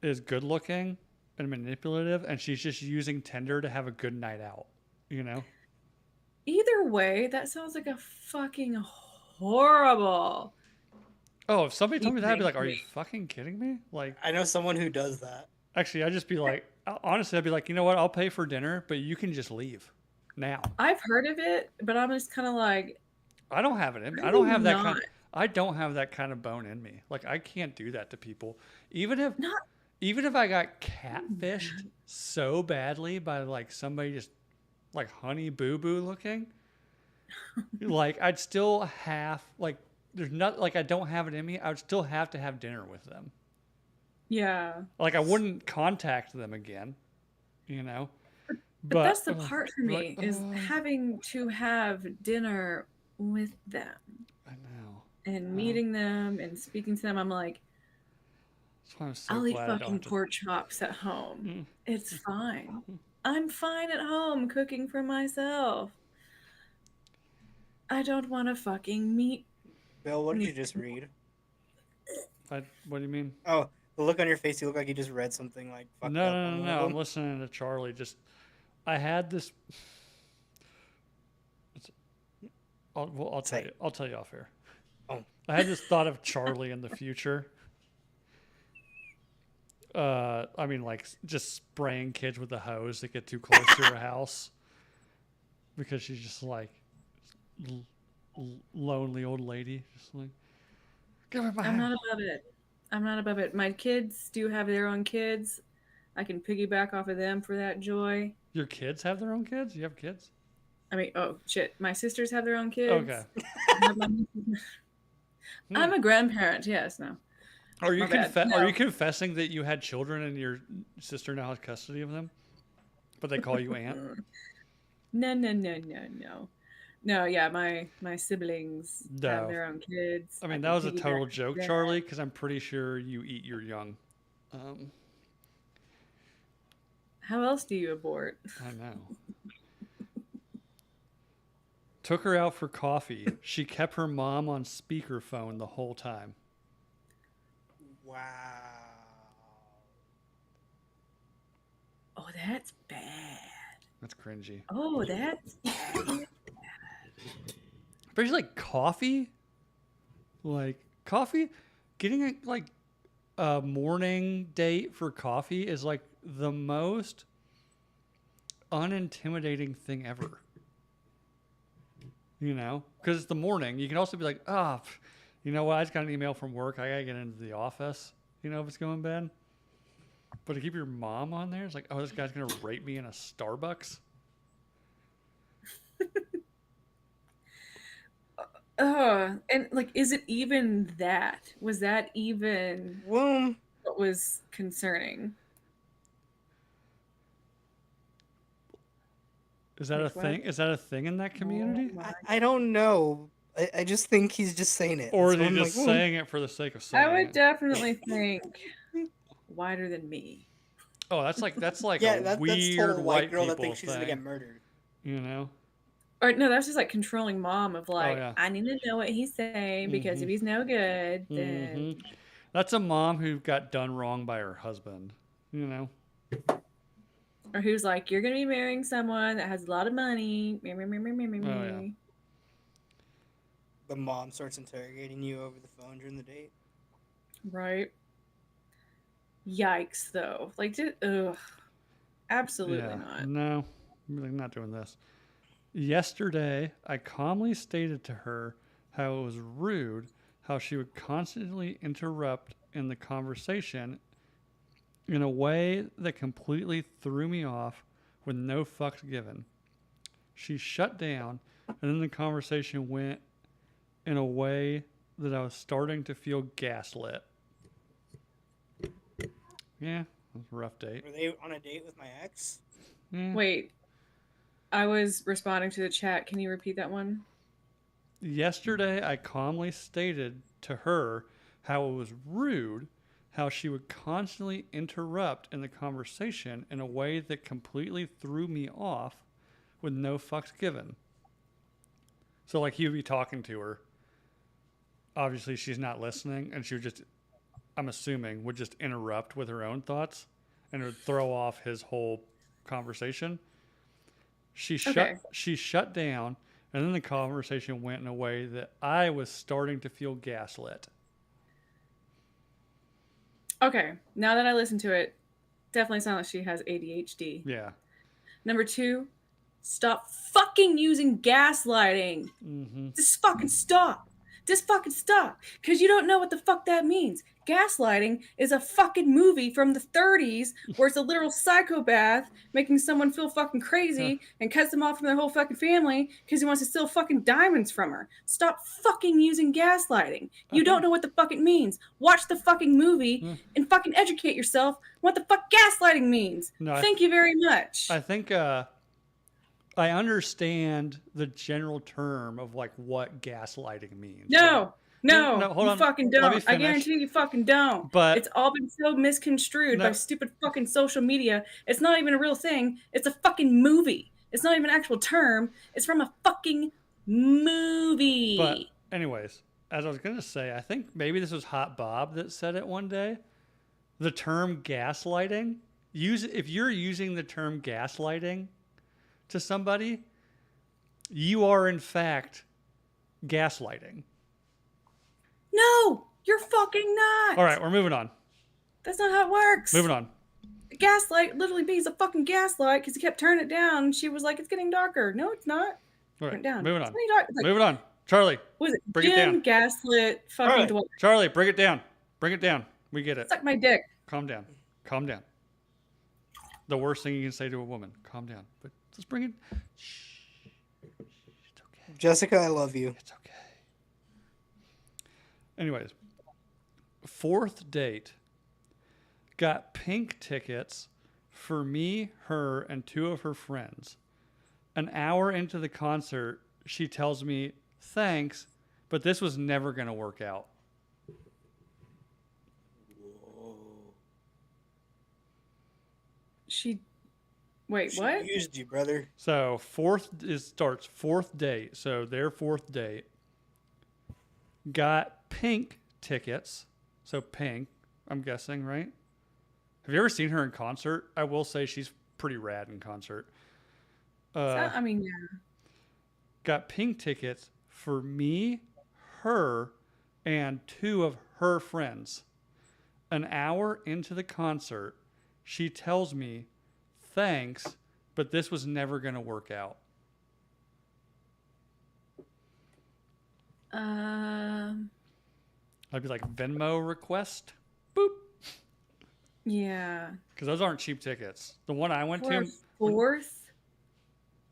is good looking and manipulative, and she's just using Tinder to have a good night out, you know? Either way, that sounds like a fucking horrible. Oh, if somebody told me that, I'd be like, are you Evening. fucking kidding me? Like, I know someone who does that. actually, I'd just be like, honestly, I'd be like, you know what? I'll pay for dinner, but you can just leave now. I've heard of it, but I'm just kind of like, I don't have it in me. I Really don't have that kind not. I don't have that kind of bone in me. Like, I can't do that to people. Even if Not- I got catfished so badly by like somebody just like Honey Boo Boo looking, like I'd still have like there's not like I don't have it in me. I would still have to have dinner with them. Yeah. Like I wouldn't contact them again, you know. But that's But the part for like, me is having to have dinner with them I know. and meeting them and speaking to them. I'm like, That's why I'm so I'll eat glad I don't fucking have to. pork chops at home. Mm. It's fine. I'm fine at home cooking for myself. I don't want to fucking meet. Bill, what did you just read? What do you mean? Oh, the look on your face. You look like you just read something like fucked No, up no, on no, one of no. I'm them. listening to Charlie. Just I had this. I'll tell Say. you. I'll tell you off air. Oh. I had this thought of Charlie in the future. I mean, like just spraying kids with a hose that get too close to her house because she's just like lonely old lady, just like give me my I'm not house. above it. I'm not above it. My kids do have their own kids. I can piggyback off of them for that joy. Your kids have their own kids? You have kids? I mean, oh shit, my sisters have their own kids. Okay. I have my nieces. I'm a grandparent. Yes, no. Are you My bad. are No. you confessing that you had children and your sister now has custody of them? But they call you aunt? No, no, no, no, no. No, yeah, my siblings have No. their own kids. I mean, can that was a piggyback total off joke, that. Charlie, because I'm pretty sure you eat your young. How else do you abort? I know. Took her out for coffee. She kept her mom on speakerphone the whole time. Wow. Oh, that's bad. That's cringy. Oh, that's bad. Especially like coffee. Like coffee, getting a morning date for coffee is like the most unintimidating thing ever. You know, because it's the morning. You can also be like, you know what? I just got an email from work. I gotta get into the office. You know, if it's going bad. But to keep your mom on there, it's like, oh, this guy's gonna rape me in a Starbucks. And like, is it even that? Was that even Well, what was concerning? Is that a Like, what? thing? Is that a thing in that community? Oh my- I don't know. I just think he's just saying it. Or are So they I'm just like, saying it for the sake of saying I would it? definitely think wider than me. Oh, that's like yeah, a that's weird total white girl that people thinks she's gonna thing. get murdered. You know? Or no, that's just like controlling mom of like, yeah. I need to know what he's saying because if he's no good, then That's a mom who got done wrong by her husband. You know? or who's like, you're gonna be marrying someone that has a lot of money. Oh, yeah. The mom starts interrogating you over the phone during the date. Right. Yikes though. Like absolutely not. No, I'm not doing this. Yesterday, I calmly stated to her how it was rude how she would constantly interrupt in the conversation in a way that completely threw me off with no fucks given. She shut down, and then the conversation went in a way that I was starting to feel gaslit. Yeah, it was a rough date. Were they on a date with my ex? Yeah. Wait. I was responding to the chat. Can you repeat that one? Yesterday, I calmly stated to her how it was rude how she would constantly interrupt in the conversation in a way that completely threw me off with no fucks given. So, like, he would be talking to her. Obviously, she's not listening, and she would just, I'm assuming, would just interrupt with her own thoughts and it would throw off his whole conversation. She shut down, and then the conversation went in a way that I was starting to feel gaslit. Okay, now that I listen to it, definitely sounds like she has ADHD. Yeah. Number 2, stop fucking using gaslighting. Mm-hmm. Just fucking stop. Just fucking stop. Because you don't know what the fuck that means. Gaslighting is a fucking movie from the 30s where it's a literal psychopath making someone feel fucking crazy and cuts them off from their whole fucking family because he wants to steal fucking diamonds from her. Stop fucking using gaslighting. You don't know what the fuck it means. Watch the fucking movie and fucking educate yourself what the fuck gaslighting means. No, Thank you very much. I think I understand the general term of like what gaslighting means. No, No, no, hold you on. fucking Let me don't. I finish. guarantee you fucking don't. But- it's all been so misconstrued No. by stupid fucking social media. It's not even a real thing. It's a fucking movie. It's not even an actual term. It's from a fucking movie. But anyways, as I was gonna say, I think maybe this was Hot Bob that said it one day. The term gaslighting. If you're using the term gaslighting to somebody, you are in fact gaslighting. No, you're fucking not. All right, we're moving on. That's not how it works. Moving on. Gaslight literally means a fucking gaslight because he kept turning it down. And she was like, "It's getting darker." No, it's not. All Turn right, it down. moving It's on. getting dark. It's like, Moving on. Charlie, what is it? Bring it down. Jim Gaslit fucking Alright. Dwight. Charlie, bring it down. Bring it down. We get it. Suck my dick. Calm down. Calm down. The worst thing you can say to a woman. Calm down. But let's bring it. Shh. It's okay. Jessica, I love you. It's okay. Anyways, fourth date. Got pink tickets for me, her, and two of her friends. An hour into the concert, she tells me, "Thanks, but this was never going to work out." Wait, She what? used you, brother. So starts fourth date. So their fourth date got pink tickets. So pink, I'm guessing, right? Have you ever seen her in concert? I will say she's pretty rad in concert. I mean, yeah. Got pink tickets for me, her, and two of her friends. An hour into the concert, she tells me, "Thanks, but this was never going to work out." I'd be like, Venmo request? Boop. Yeah. Because those aren't cheap tickets. The one I went For a to, fourth,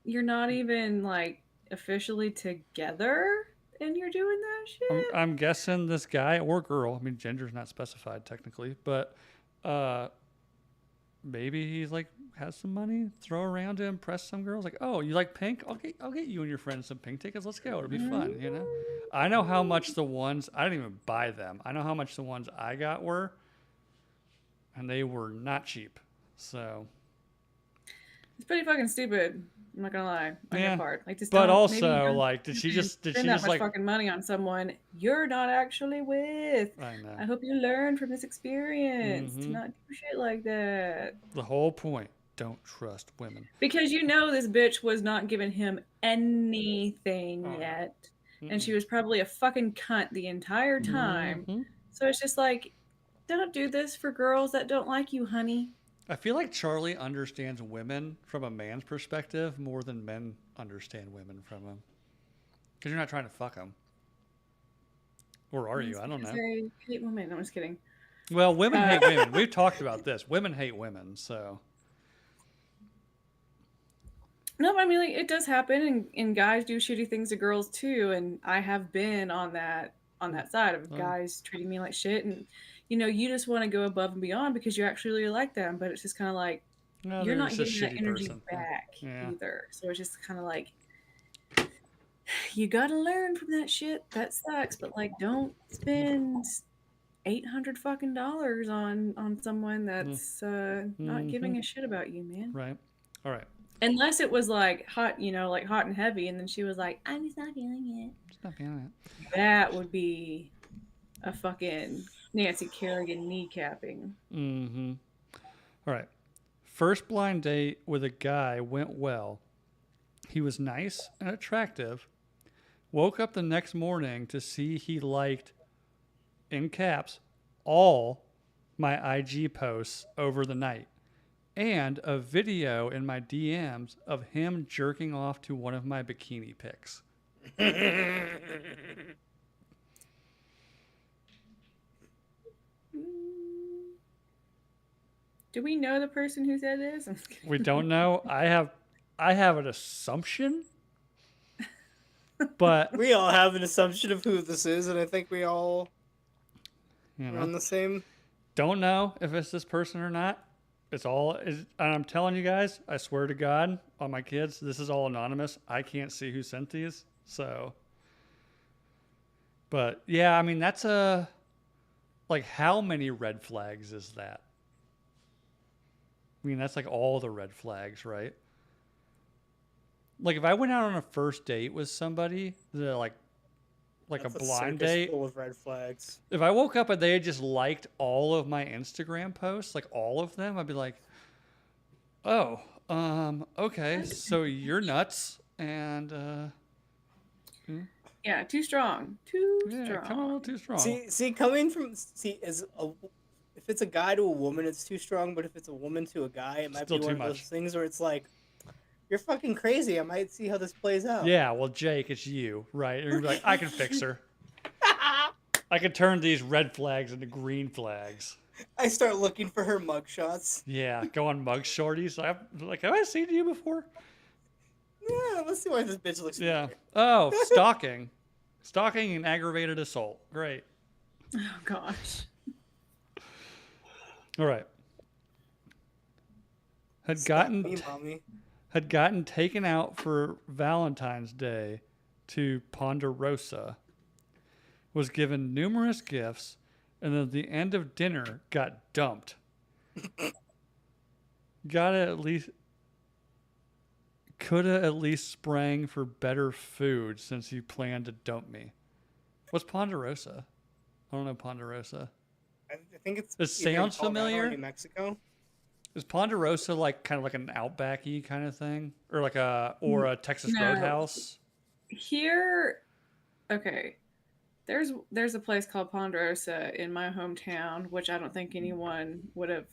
you're not even like officially together, and you're doing that shit. I'm guessing this guy or girl, I mean, gender's not specified technically, but maybe he's like has some money, throw around to impress some girls. Like, oh, you like pink? I'll get you and your friends some pink tickets. Let's go. It'll be fun, you know? I know how much the ones, I didn't even buy them. I know how much the ones I got were, and they were not cheap. So, It's pretty fucking stupid. I'm not gonna lie on Yeah, your part. Like, just but don't- maybe also, don't like, did she just spend that much like, fucking money on someone you're not actually with. I know. I hope you learn from this experience to Mhm. not do shit like that. The whole point, don't trust women. Because you know this bitch was not giving him anything Oh. yet. And she was probably a fucking cunt the entire time. Mhm. So it's just like, don't do this for girls that don't like you, honey. I feel like Charlie understands women from a man's perspective more than men understand women from them. Because you're not trying to fuck them. Or are you? I don't know. I hate women. No, I'm just kidding. Well, women hate women. We've talked about this. Women hate women, so. No, I mean, like, it does happen, and guys do shitty things to girls too. And I have been on that side of Oh. guys treating me like shit, and you just want to go above and beyond because you actually really like them, but it's just kind of like No, you're they're not just a getting that shitty energy person. back Yeah. either. So it's just kind of like you gotta learn from that shit. That sucks, but like, don't spend $800 fucking dollars on someone that's not giving a shit about you, man. Right. All right. Unless it was like hot, like hot and heavy, and then she was like, "I'm just not feeling Just not feeling it. it." That would be a fucking Nancy Kerrigan kneecapping. Mm-hmm. All right. First blind date with a guy went well. He was nice and attractive. Woke up the next morning to see he liked, in caps, all my IG posts over the night. And a video in my DMs of him jerking off to one of my bikini pics. Do we know the person who said this? I'm just kidding. We don't know. I have an assumption, but We all have an assumption of who this is, and I think we all you are on know, the same. don't know if it's this person or not. And I'm telling you guys, I swear to God, on my kids, this is all anonymous. I can't see who sent these, so. But yeah, I mean that's like how many red flags is that? I mean that's like all the red flags, right? Like if I went out on a first date with somebody, like That's a blind circus date, full of red flags. if I woke up and they had just liked all of my Instagram posts, like all of them, I'd be like, oh, okay, so you're nuts, and Yeah, too strong. Too yeah, strong. come on, a little too strong. See, coming from if it's a guy to a woman, it's too strong. But if it's a woman to a guy, it might Still be too one of those much. things where it's like, you're fucking crazy. I might see how this plays out. Yeah, well, Jake, it's you, right? You're like, I can fix her. I can turn these red flags into green flags. I start looking for her mugshots. Yeah, go on mug shorties. Have I seen you before? Yeah, let's see why this bitch looks. Yeah. familiar. Oh, stalking. Stalking and aggravated assault. Great. Oh gosh. All right. Had Stop gotten me, mommy. had gotten taken out for Valentine's Day to Ponderosa. Was given numerous gifts, and at the end of dinner got dumped. Coulda at least sprang for better food since he planned to dump me. What's Ponderosa? I don't know Ponderosa. I think it's. It either in sounds Colorado or familiar. New Mexico. Is Ponderosa like kind of like an Outbacky kind of thing, or like a Texas No. Roadhouse? Here, okay. There's a place called Ponderosa in my hometown, which I don't think anyone would have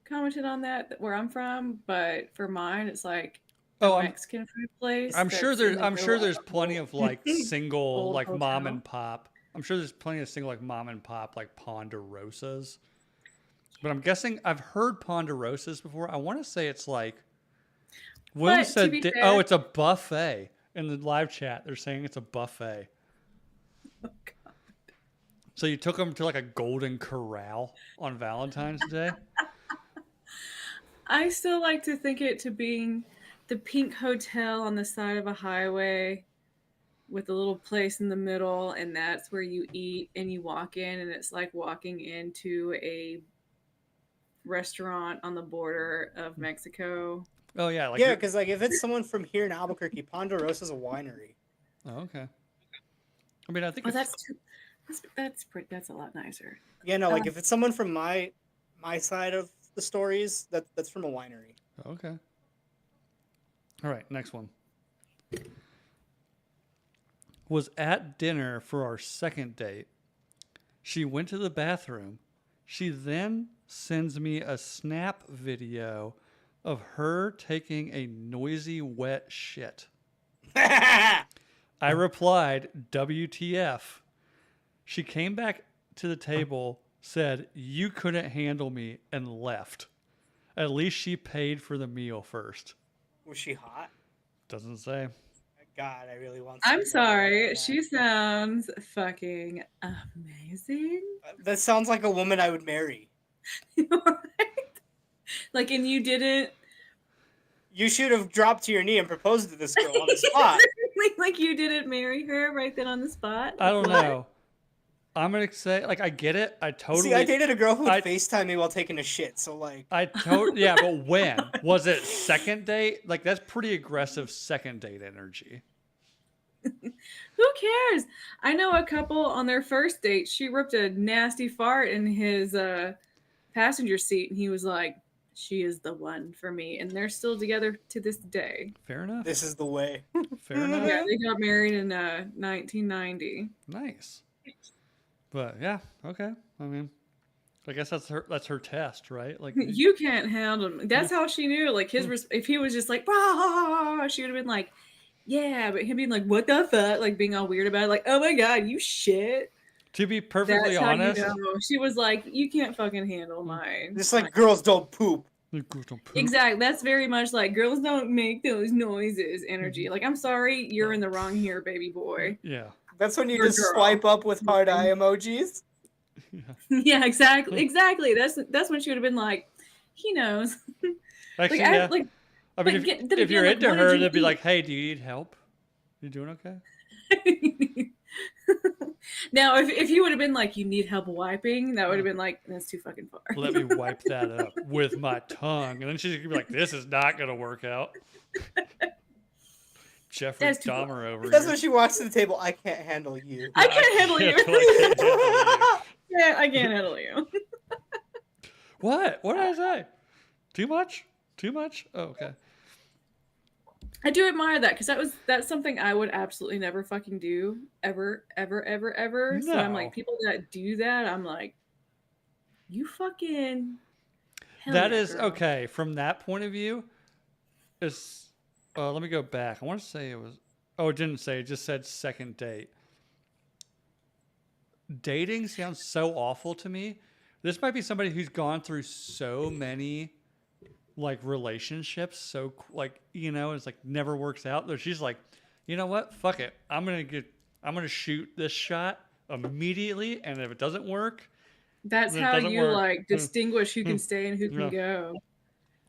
commented on that where I'm from, but for mine it's like a Oh, Mexican food place. I'm sure that's there's in the I'm sure middle there's of plenty of like single old like mom hotel. and pop. I'm sure there's plenty of single like mom and pop like Ponderosas. But I'm guessing I've heard Ponderosas before. I want to say it's like William But to said be oh, fair- it's a buffet. In the live chat, they're saying it's a buffet. Oh, God. So you took them to like a Golden Corral on Valentine's Day? I still like to think it to being the pink hotel on the side of a highway with a little place in the middle, and that's where you eat and you walk in, and it's like walking into a restaurant on the border of Mexico. Oh yeah, like Yeah, because like if it's someone from here in Albuquerque, Ponderosa's a winery. Oh, okay. I mean, I think Oh, it's, that's a lot nicer. Yeah, no, like if it's someone from my side of the stories, that's from a winery. okay. All right, next one. Was at dinner for our second date. She went to the bathroom. She then sends me a snap video of her taking a noisy wet shit. I replied, WTF. She came back to the table, said, you couldn't handle me, and left. At least she paid for the meal first. Was she hot? Doesn't say. God, I really want. I'm some sorry. of that. She sounds fucking amazing. That sounds like a woman I would marry. Right? Like, and you didn't You should have dropped to your knee and proposed to this girl on the spot. like you didn't marry her right then on the spot. I don't What? know. I'm going to say, like, I get it. I totally. See, I dated a girl who would I- FaceTime me while taking a shit. So like, Yeah, but when? Was it second date? Like, that's pretty aggressive second date energy. Who cares? I know a couple on their first date. She ripped a nasty fart in his passenger seat, and he was like, "She is the one for me," and they're still together to this day. Fair enough. this is the way. Fair enough. Yeah, they got married in 1990. Nice. But yeah, okay. I mean, I guess that's her test, right? Like You can't handle him. That's how she knew. Like if he was just like, "Rah," she would have been like, "Yeah," but him being like, "What the fuck?" Like being all weird about it, like, "Oh my god, you shit." To be perfectly That's how honest, you know. She was like, "You can't fucking handle my." Just like girls don't poop. Exactly. That's very much like girls don't make those noises energy. Like, I'm sorry, you're in the wrong here, baby boy. Yeah. That's when you Or just girl. swipe up with hard eye emojis. Yeah, exactly. That's when she would have been like, he knows. Actually, Like, yeah. like, I mean, but then if you're again, like, into what her, did they'd be you like, "Hey, do you need help? You doing okay?" eat? Now, if you would have been like, you need help wiping, that would have been like, that's too fucking far. Let me wipe that up with my tongue, and then she's gonna be like, "This is not gonna work out." Jeffrey That's too Dahmer over That's here. when she walks to the table. I can't handle you. I can't handle you. I can't handle you. Yeah, I can't handle you. What? What did I say? Too much? Too much? Oh, okay. I do admire that because that's something I would absolutely never fucking do ever, ever, ever, ever. So I'm No. like, people that do that, I'm like, you fucking. Hell That yeah, is girl. okay. From that point of view, it's. Let me go back. I want to say it was. Oh, it didn't say. It just said second date. Dating sounds so awful to me. This might be somebody who's gone through so many, like, relationships. So, like, you know, it's like never works out. That she's like, you know what? Fuck it. I'm gonna shoot this shot immediately, and if it doesn't work, That's then it how doesn't you work. like distinguish who can stay and who can Yeah. go.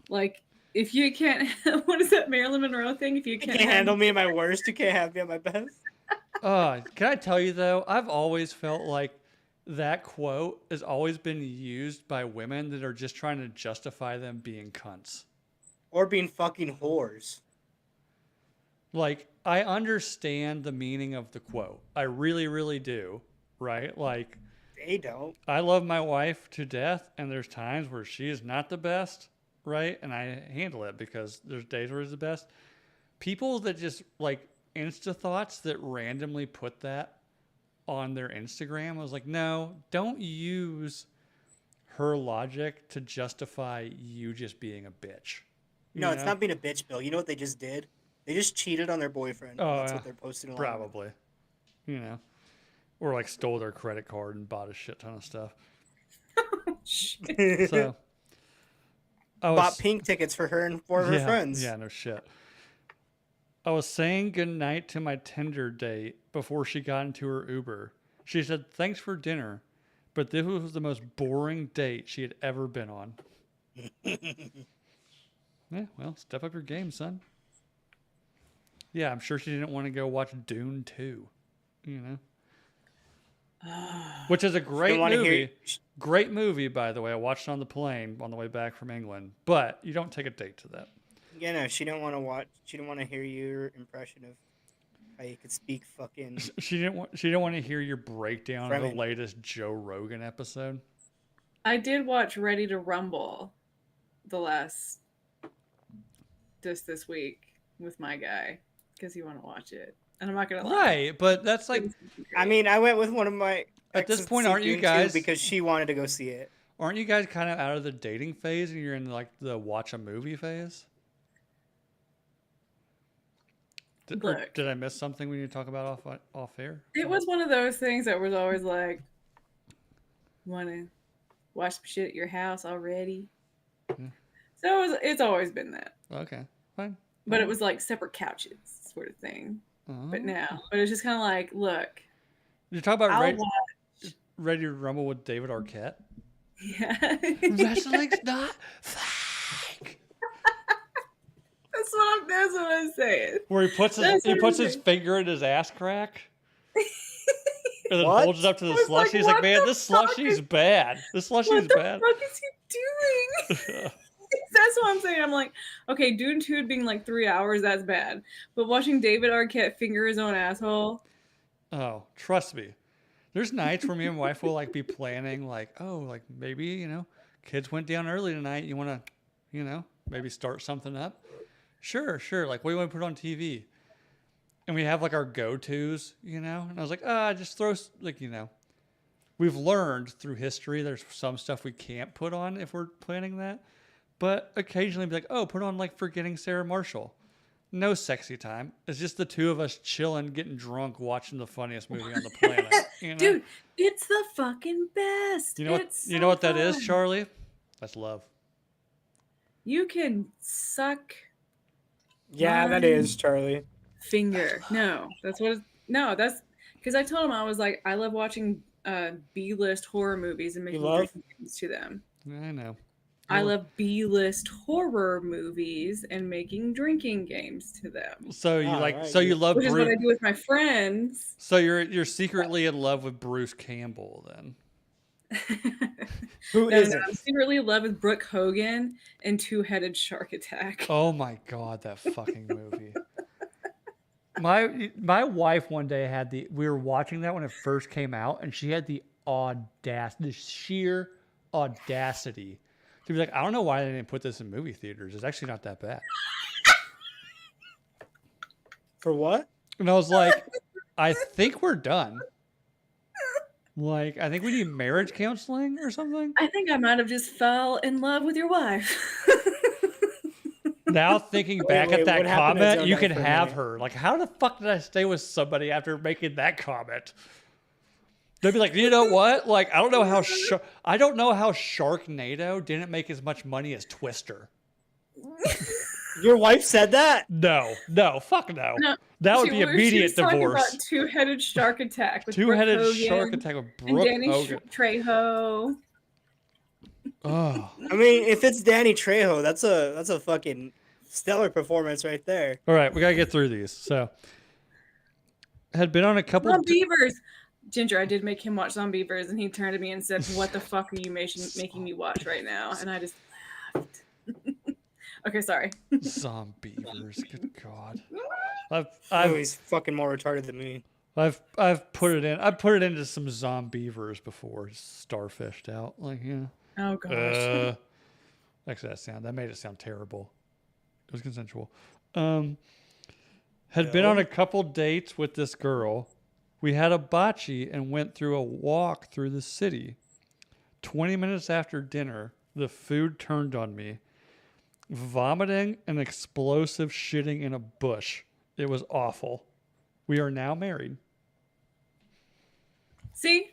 Like, if you can't, what is that Marilyn Monroe thing? If you You can't, can't handle me at my worst. You can't have me at my best. Can I tell you though? I've always felt like that quote has always been used by women that are just trying to justify them being cunts. Or being fucking whores. Like, I understand the meaning of the quote. I really, really do. Right? Like, They don't. I love my wife to death, and there's times where she is not the best, right? And I handle it because there's days where it's the best. People that just like Insta thoughts that randomly put that on their Instagram, I was like, no, don't use her logic to justify you just being a bitch. No, You it's know? not being a bitch, Bill. You know what they just did? They just cheated on their boyfriend. Oh, and that's yeah. what they're posting along with. Probably. You know. Or like stole their credit card and bought a shit ton of stuff. Shit. So I was Bought pink tickets for her and four of her friends. Yeah, no shit. I was saying goodnight to my Tinder date before she got into her Uber. She said, "Thanks for dinner," but this was the most boring date she had ever been on. Yeah, well, step up your game, son. Yeah, I'm sure she didn't want to go watch Dune 2, you know? Which is a great wanna movie. hear- Great movie, by the way. I watched it on the plane on the way back from England. But you don't take a date to that. Yeah, no, she don't want to watch. She don't want to hear your impression of how you could speak fucking. She didn't want to hear your breakdown of the Fremen. latest Joe Rogan episode. I did watch Ready to Rumble this week with my guy because he wanted to watch it, and I'm not gonna lie. Right, but that's like, I mean, I went with one of my. At this exes to point, see aren't you Dune 2 guys- Because she wanted to go see it. aren't you guys kind of out of the dating phase and you're in like the watch a movie phase? Look. Did I miss something when you talk about off air? It was one of those things that was always like, want to watch some shit at your house already? Yeah. So it's always been that. Okay, fine. But it was like separate couches sort of thing. Oh. But it's just kind of like, look, You're talking about I'll watch. Ready to Rumble with David Arquette? Yeah. Wrestling's not fake. That's what I'm saying. Where he puts That's what I'm his saying. finger in his ass crack. And then What? holds it up to the I was like, slushie. He's like, what man, the this fuck slushie's is- bad. This What slushie's the bad. fuck is he doing? That's what I'm saying. I'm like, okay, Dune 2 being like 3 hours, that's bad. But watching David Arquette finger his own asshole, Oh, trust me. There's nights where me and my wife will like be planning like, oh, like maybe, you know, kids went down early tonight. You want to, you know, maybe start something up? Sure. Like, what do you want to put on TV? And we have like our go-tos, you know? And I was like, just throw, like, you know, we've learned through history there's some stuff we can't put on if we're planning that. But occasionally be like, oh, put on like Forgetting Sarah Marshall. No sexy time. It's just the two of us chilling, getting drunk, watching the funniest movie on the planet. You know? Dude, it's the fucking best. You know what? It's You so know what that is, fun. Charlie? That's love. You can suck Yeah, that my is Charlie. finger. No, that's what. No, that's because I told him I was like, I love watching B-list horror movies and making love? drinking games to them. I know. I Well, love B-list horror movies and making drinking games to them, So you All like? right, So you love which is what Bruce? I do with my friends. So you're secretly in love with Bruce Campbell then? Who No, is no, it? I'm secretly in love with Brooke Hogan and Two-Headed Shark Attack. Oh my god, that fucking movie. My wife one day had we were watching that when it first came out, and she had the sheer audacity to be like, I don't know why they didn't put this in movie theaters. It's actually not that bad. For what? And I was like, I think we're done. Like, I think we need marriage counseling or something. I think I might have just fell in love with your wife. Now thinking back wait, at that what happened to comment, Joe you Guy can for a have minute? her. Like, how the fuck did I stay with somebody after making that comment? They'd be like, you know what? Like, I don't know how Sharknado didn't make as much money as Twister. Your wife said that? No, fuck no. No, That would She be was immediate talking divorce. about Two-Headed Shark Attack with Two-headed Brooke shark Hogan attack with and Brooke Danny Hogan. Trejo. Oh. I mean, if it's Danny Trejo, that's a fucking stellar performance right there. All right, we gotta get through these. So, had been on a couple. Zombievers. Ginger, I did make him watch Zombievers, and he turned to me and said, "What the fuck are you making me watch right now?" And I just laughed. Okay, sorry. Zombievers. Good God. Oh, I've he's fucking more retarded than me. put it in. I put it into some Zombievers before. Starfished out. Like, yeah. Oh gosh. Actually, that made it sound terrible. It was consensual. Had been on a couple dates with this girl. We had a bocce and went through a walk through the city. 20 minutes after dinner, the food turned on me. Vomiting and explosive shitting in a bush. It was awful. We are now married. See?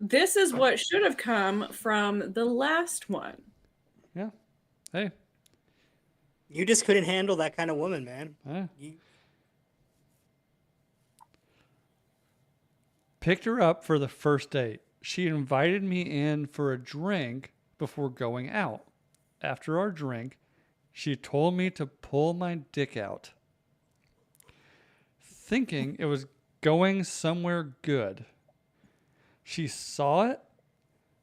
This is what should have come from the last one. Yeah. Hey. You just couldn't handle that kind of woman, man. You, Picked her up for the first date. She invited me in for a drink before going out. After our drink, she told me to pull my dick out. Thinking it was going somewhere good. She saw it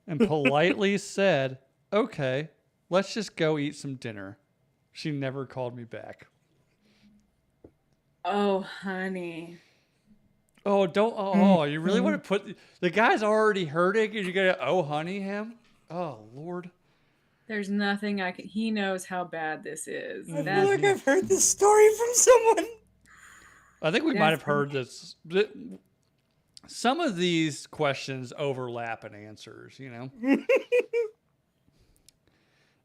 and politely said, "Okay, let's just go eat some dinner." She never called me back. Oh, honey. Oh, don't. Oh, you really want to put the guy's already hurting and you're going to, oh, honey, him? Oh, Lord. There's nothing I can. He knows how bad this is. I feel That's like I've heard this story from someone. I think we might have That's- heard this. Some of these questions overlap in answers, you know?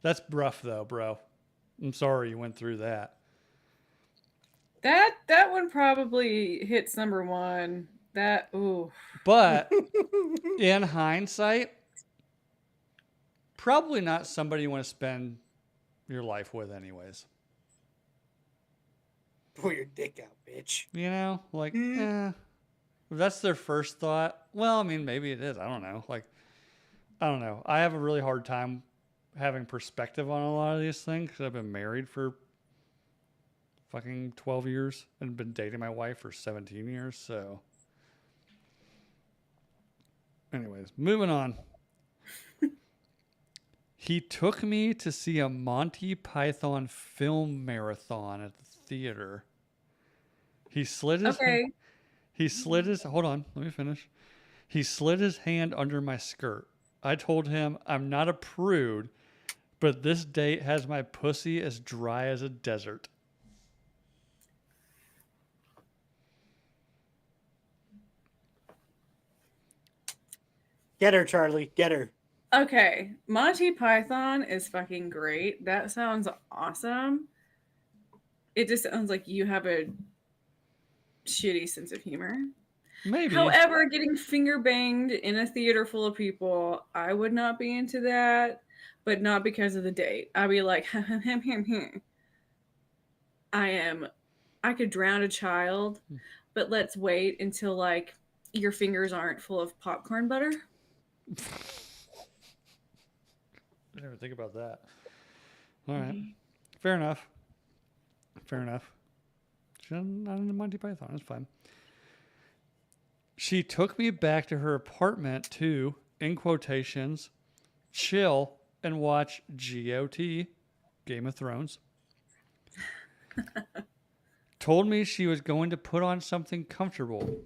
That's rough, though, bro. I'm sorry you went through that. that one probably hits number one. Ooh. But in hindsight, probably not somebody you want to spend your life with, anyways. Pull your dick out, bitch. You know, like, if that's their first thought. Well, I mean, maybe it is. I don't know. Like, I don't know. I have a really hard time having perspective on a lot of these things because I've been married for fucking 12 years and been dating my wife for 17 years. So, anyways, moving on. He took me to see a Monty Python film marathon at the theater. He slid his Okay. hold on, let me finish. He slid his hand under my skirt. I told him I'm not a prude, but this date has my pussy as dry as a desert. Get her, Charlie. Get her. Okay. Monty Python is fucking great. That sounds awesome. it just sounds like you have a shitty sense of humor. Maybe. However, getting finger banged in a theater full of people, I would not be into that, but not because of the date. I'd be like, I could drown a child, but let's wait until like your fingers aren't full of popcorn butter. I never think about that. All right. Fair enough. Fair enough. She's not in the Monty Python. It's fine. She took me back to her apartment to, in quotations, chill and watch GOT, Game of Thrones. Told me she was going to put on something comfortable.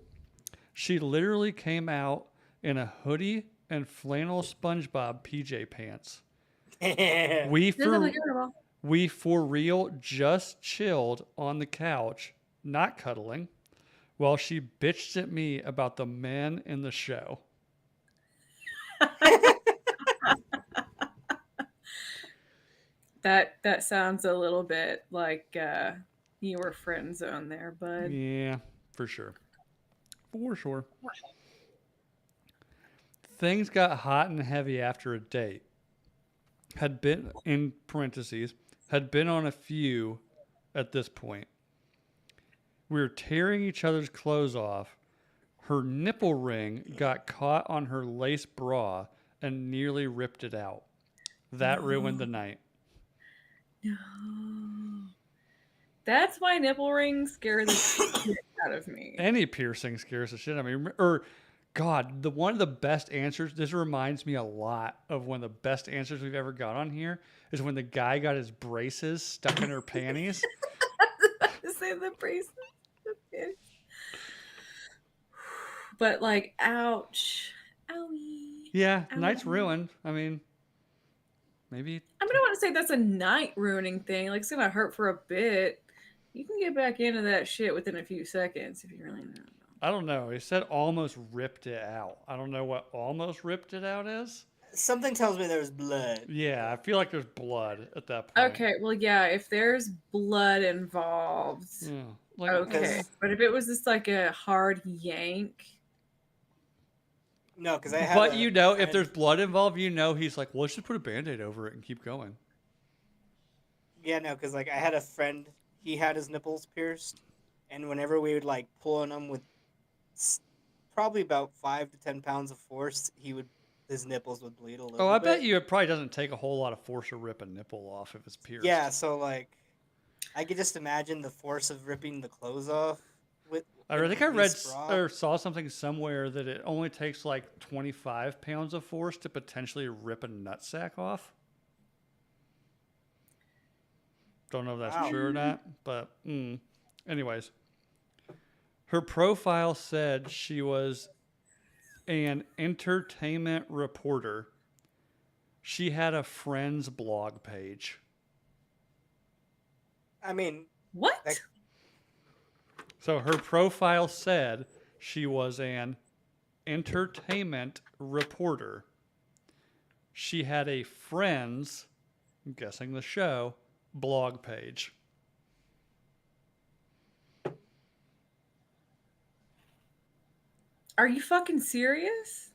She literally came out in a hoodie and flannel SpongeBob PJ pants. We for real just chilled on the couch, not cuddling, while she bitched at me about the men in the show. That sounds a little bit like you were friend zone there, bud. Yeah, for sure. For sure. Things got hot and heavy after a date. Had been, in parentheses, had been on a few at this point. We were tearing each other's clothes off. Her nipple ring got caught on her lace bra and nearly ripped it out. That ruined the night. No. That's why nipple rings scare the shit out of me. Any piercing scares the shit out of me. Or, God, one of the best answers, this reminds me a lot of one of the best answers we've ever got on here, is when the guy got his braces stuck in her panties. Say the braces. But like, ouch. Owie. Yeah, Owie. night's ruined. I mean, maybe. I mean, I want to say that's a night ruining thing. Like, it's going to hurt for a bit. You can get back into that shit within a few seconds if you really know. I don't know. He said almost ripped it out. I don't know what almost ripped it out is. Something tells me there's blood. Yeah, I feel like there's blood at that point. Okay, well, yeah, if there's blood involved, Yeah. Like, okay. But if it was just like a hard yank. No, because I have. But you know, if there's blood involved, you know he's like, well, let's just put a Band-Aid over it and keep going. Yeah, no, because like I had a friend, he had his nipples pierced, and whenever we would like pull on them with probably about 5 to 10 pounds of force, his nipples would bleed a little. Oh, I bit. bet you it probably doesn't take a whole lot of force to rip a nipple off if it's pierced. Yeah, so like, I could just imagine the force of ripping the clothes off. I think I read or saw something somewhere that it only takes like 25 pounds of force to potentially rip a nutsack off. Don't know if that's true or not, but anyways. Her profile said she was an entertainment reporter. She had a Friends blog page. I mean, what? So her profile said she was an entertainment reporter. She had a Friends, I'm guessing the show, blog page. Are you fucking serious?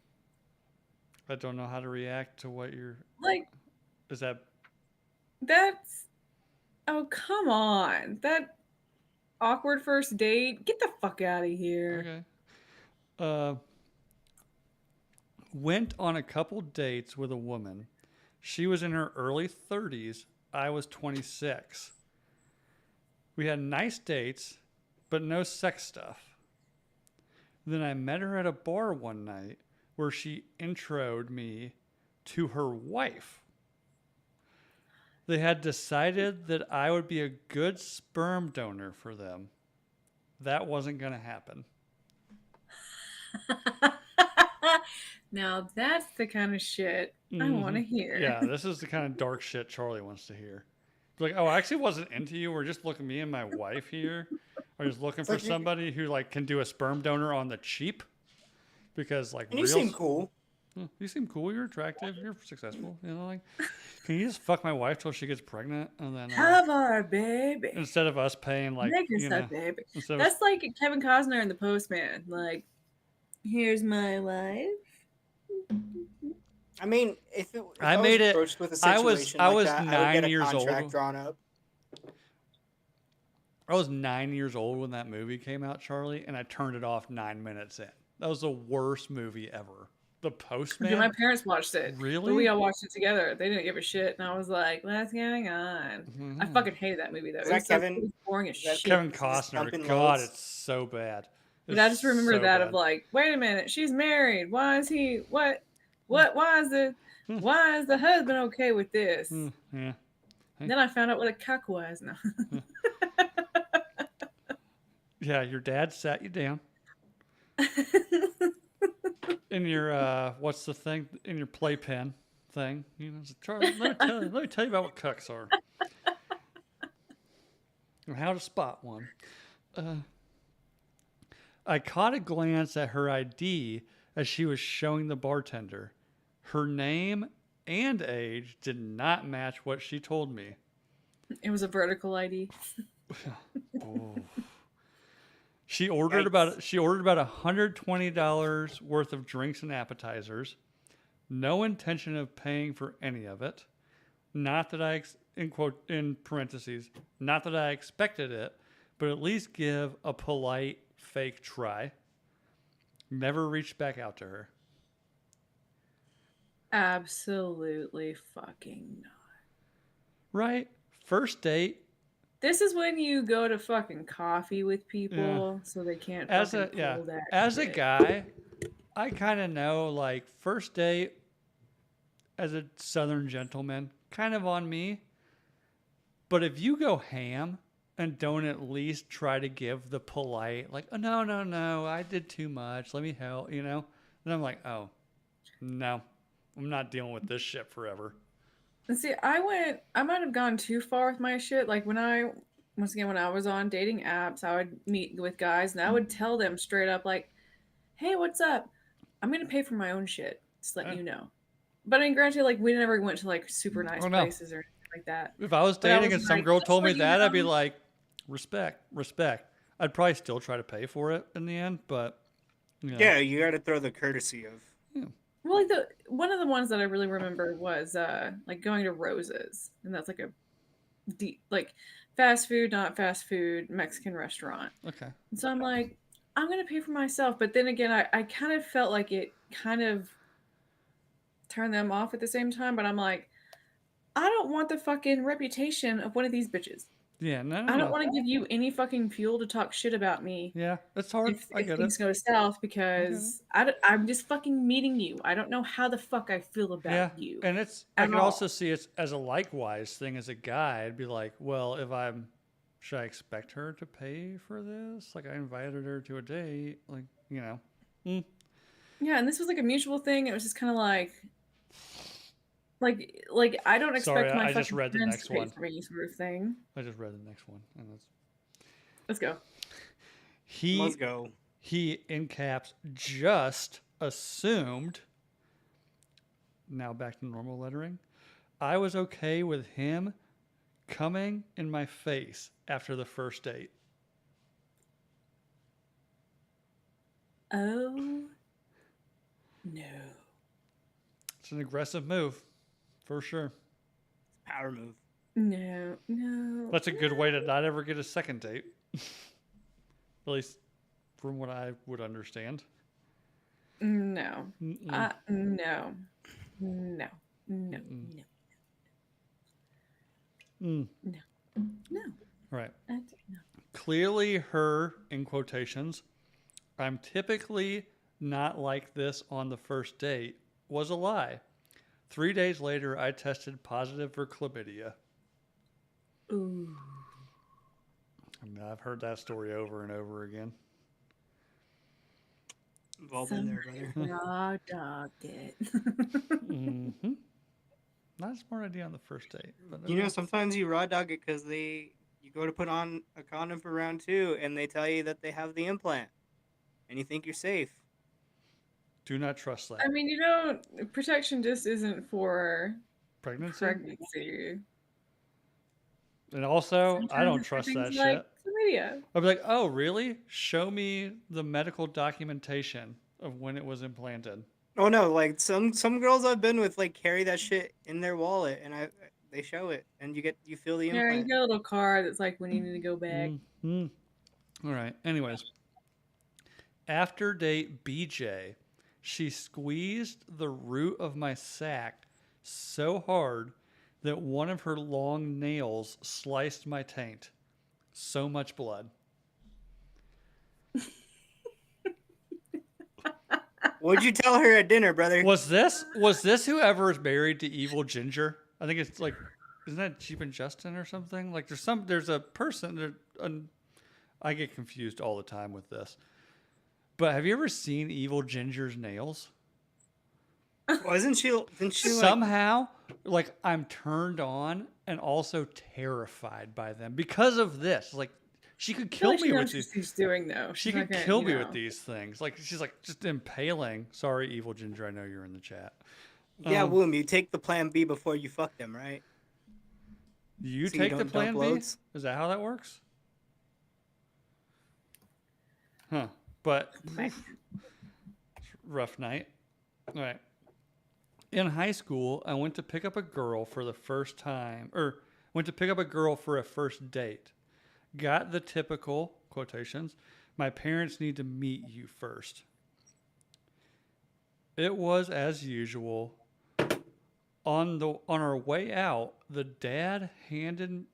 I don't know how to react to what you're... Like... Is that... That's... Oh, come on. That awkward first date? Get the fuck out of here. Okay. Went on a couple dates with a woman. She was in her early 30s. I was 26. We had nice dates, but no sex stuff. Then I met her at a bar one night where she introed me to her wife. They had decided that I would be a good sperm donor for them. That wasn't going to happen. Now that's the kind of shit I want to hear. Yeah, this is the kind of dark shit Charlie wants to hear. Like, oh, I actually wasn't into you. We're just looking, me and my wife here are just looking for somebody who like can do a sperm donor on the cheap. Because like, and you seem cool. You seem cool. You're attractive. You're successful. You know, like, can you just fuck my wife till she gets pregnant, and then Have our baby. instead of us paying like Make us you a know, baby. instead of us, That's like Kevin Costner in The Postman. Like, here's my wife. I mean, if I I was made it- approached with a I was- situation I like was that, I would 9 get a years contract old. drawn up. I was 9 years old when that movie came out, Charlie, and I turned it off 9 minutes in. That was the worst movie ever. The Postman. Dude, my parents watched it. Really? But we all watched it together. They didn't give a shit. And I was like, what's going on? I fucking hated that movie, though. Is It that was so Kevin- it was boring as is that shit. Kevin Is this Costner. Duncan God, Lodes? it's so bad. But I just remember so that bad. of like, wait a minute, she's married. Why is he why is the husband okay with this? Yeah. Then I found out what a cuck was. No. Yeah, your dad sat you down in your what's the thing in your playpen thing. You know, Charlie, let me tell you about what cucks are and how to spot one. I caught a glance at her ID as she was showing the bartender. Her name and age did not match what she told me. It was a vertical ID. Oh. She ordered Yikes. about $120 worth of drinks and appetizers. No intention of paying for any of it. Not that in parentheses, not that I expected it, but at least give a polite fake try. Never reached back out to her. Absolutely fucking not. Right? First date. This is when you go to fucking coffee with people so they can't As fucking a pull that as a shit. guy, I kind of know like first date as a southern gentleman, kind of on me. But if you go ham and don't at least try to give the polite, like, oh, no, I did too much. Let me help, you know? And I'm like, oh, no, I'm not dealing with this shit forever. And see, I might have gone too far with my shit. Like when I was on dating apps, I would meet with guys and I would tell them straight up, like, hey, what's up? I'm going to pay for my own shit. Just letting you know. But I mean, granted, like, we never went to like super nice Oh, no. places or anything like that. If I was But I dating was and some like, girl just told me let you that, I'd be know. like, respect. I'd probably still try to pay for it in the end, but you know. Yeah, you got to throw the courtesy of. Well, like one of the ones that I really remember was like going to Rose's, and that's like a deep, like fast food, not fast food Mexican restaurant. Okay. And so I'm like, I'm gonna pay for myself, but then again, I kind of felt like it kind of turned them off at the same time. But I'm like, I don't want the fucking reputation of one of these bitches. Yeah, no. I don't want to give you any fucking fuel to talk shit about me. Yeah, it's hard. I If get things it. go south because I'm just fucking meeting you. I don't know how the fuck I feel about Yeah, you. and I at can all. also see it as a likewise thing as a guy. I'd be like, well, should I expect her to pay for this? Like, I invited her to a date. Like, you know. Yeah, and this was like a mutual thing. It was just kind of like I don't expect Sorry, my I just fucking read the friends next to pay one. for me sort of thing. I just read the next one, and that's Let's go. Let's go. He, in caps, just assumed. Now back to normal lettering. I was okay with him coming in my face after the first date. Oh no. It's an aggressive move, for sure. Power move. No. That's a good way to not ever get a second date. At least from what I would understand. No. Mm-mm. No. No. No. Mm-mm. No. Mm. No. No. Right. No. Clearly, her, in quotations, I'm typically not like this on the first date, was a lie. 3 days later, I tested positive for chlamydia. Ooh. I mean, I've heard that story over and over again. We've all been there, brother. Raw dogged it. Mm-hmm. Not a smart idea on the first date. But You know, sometimes you raw dog it because you go to put on a condom for round 2 and they tell you that they have the implant, and you think you're safe. Do not trust that. I mean, protection just isn't for Pregnancy? pregnancy. And also, I Sometimes don't it's for trust things that like shit. chlamydia. I'd be like, oh, really? Show me the medical documentation of when it was implanted. Oh no, like some girls I've been with like carry that shit in their wallet, and they show it, and you feel the Yeah, you implant. get a little card that's like when you need to go back. Mm-hmm. All right. Anyways, after date BJ, she squeezed the root of my sack so hard that one of her long nails sliced my taint. So much blood. What'd you tell her at dinner, brother? Was this whoever is married to Evil Ginger? I think it's like, isn't that Cheap and Justin or something? Like there's a person I get confused all the time with this. But have you ever seen Evil Ginger's nails? Wasn't she? Didn't she like? Somehow, like I'm turned on and also terrified by them because of this. Like she could I feel kill like me she with knows these. what she's doing though. She She's not could gonna, kill me with these things. Like she's like just impaling. Sorry, Evil Ginger. I know you're in the chat. Yeah, Womb. You take the Plan B before you fuck them, right? You So take you the don't Plan dump B? loads? Is that how that works? Huh. But rough night. All right. In high school, I went to pick up a girl for the first time, or went to pick up a girl for a first date. Got the typical quotations. My parents need to meet you first. It was as usual. On our way out, the dad handed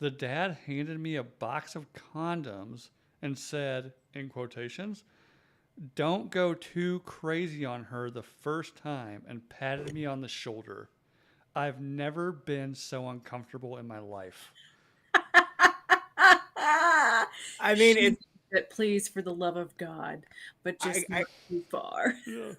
me a box of condoms and said, in quotations, "Don't go too crazy on her the first time," and patted me on the shoulder. I've never been so uncomfortable in my life. I mean, it. That please, for the love of God, but just not too far. Yeah.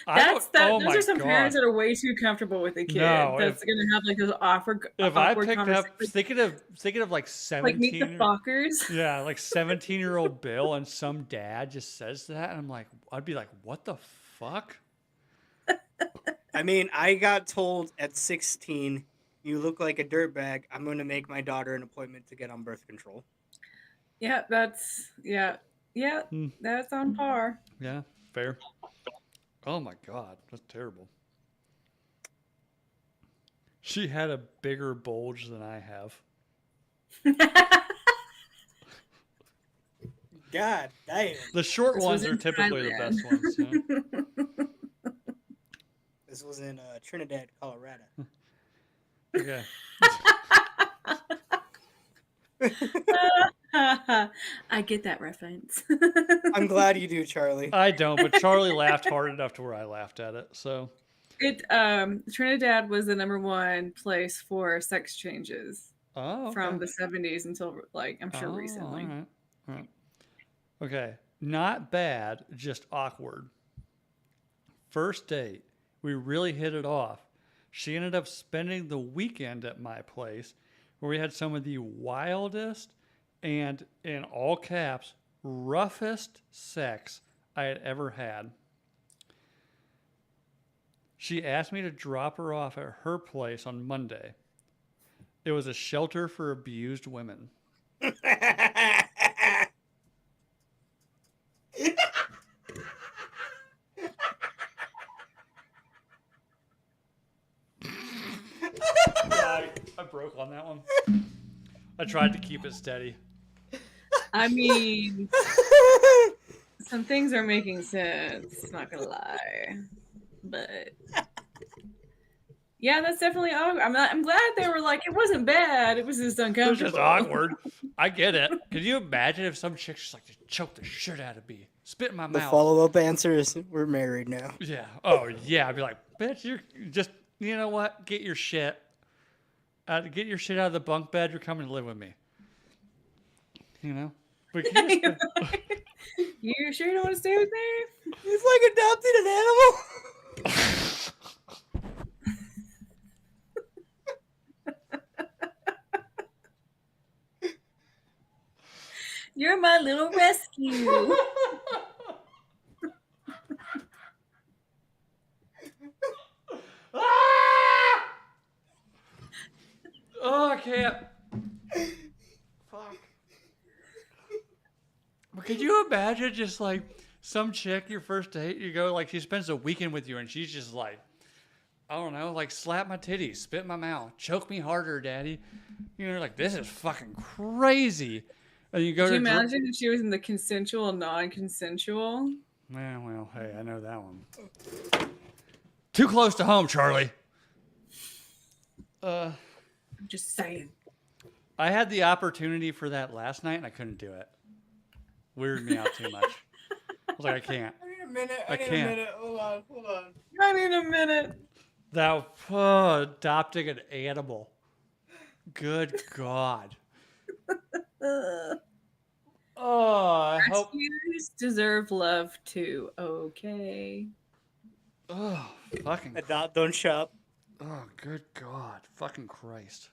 Those are some parents that are way too comfortable with a kid. No, That's gonna have like those awkward. If I awkward picked up, conversations. thinking of like Like meet 17, the Fockers. yeah, like 17-year-old Bill, and some dad just says that, and I'm like, I'd be like, what the fuck? I mean, I got told at 16, "You look like a dirtbag. I'm going to make my daughter an appointment to get on birth control." Yeah, that's that's on par. Yeah, fair. Oh my god, that's terrible. She had a bigger bulge than I have. God damn. The short This ones was are in typically the Thailand. best ones. Yeah. This was in Trinidad, Colorado. Okay. I get that reference. I'm glad you do, Charlie. I don't, but Charlie laughed hard enough to where I laughed at it. So Trinidad was the #1 place for sex changes okay. from the 70s until like I'm sure recently. All right. Okay. Not bad, just awkward. First date. We really hit it off. She ended up spending the weekend at my place where we had some of the wildest and, in all caps, roughest sex I had ever had. She asked me to drop her off at her place on Monday. It was a shelter for abused women. I broke on that one. I tried to keep it steady. I mean, some things are making sense. Not gonna lie, but yeah, that's definitely awkward. I'm glad they were like it wasn't bad. It was just It was uncomfortable. just awkward. I get it. Could you imagine if some chick just like to choke the shit out of me, spit in my The mouth? follow-up answer is, "We're married now." Yeah. Oh yeah. I'd be like, bitch, you're just, you know what? Get your shit. Get your shit out of the bunk bed. You're coming to live with me. You know. But can you just- You sure you don't want to stay with me? It's like adopting an animal. You're my little rescue. Ah! Oh, I can't. Fuck. But could you imagine just like some chick, your first date, you go like she spends a weekend with you and she's just like, I don't know, like slap my titties, spit in my mouth, choke me harder, daddy. You know, like this is fucking crazy. And you go Could you to imagine if she was in the consensual and non-consensual? well, hey, I know that one. Too close to home, Charlie. I'm just saying. I had the opportunity for that last night and I couldn't do it. Weirded me out too much. I was like, I can't. I need a minute. I I need can't. a minute. Hold on. I need a minute. That adopting an animal. Good God. Oh, I hope. Rescues deserve love too. Okay. Oh, fucking. Adopt, don't shop. Oh, good God. Fucking Christ.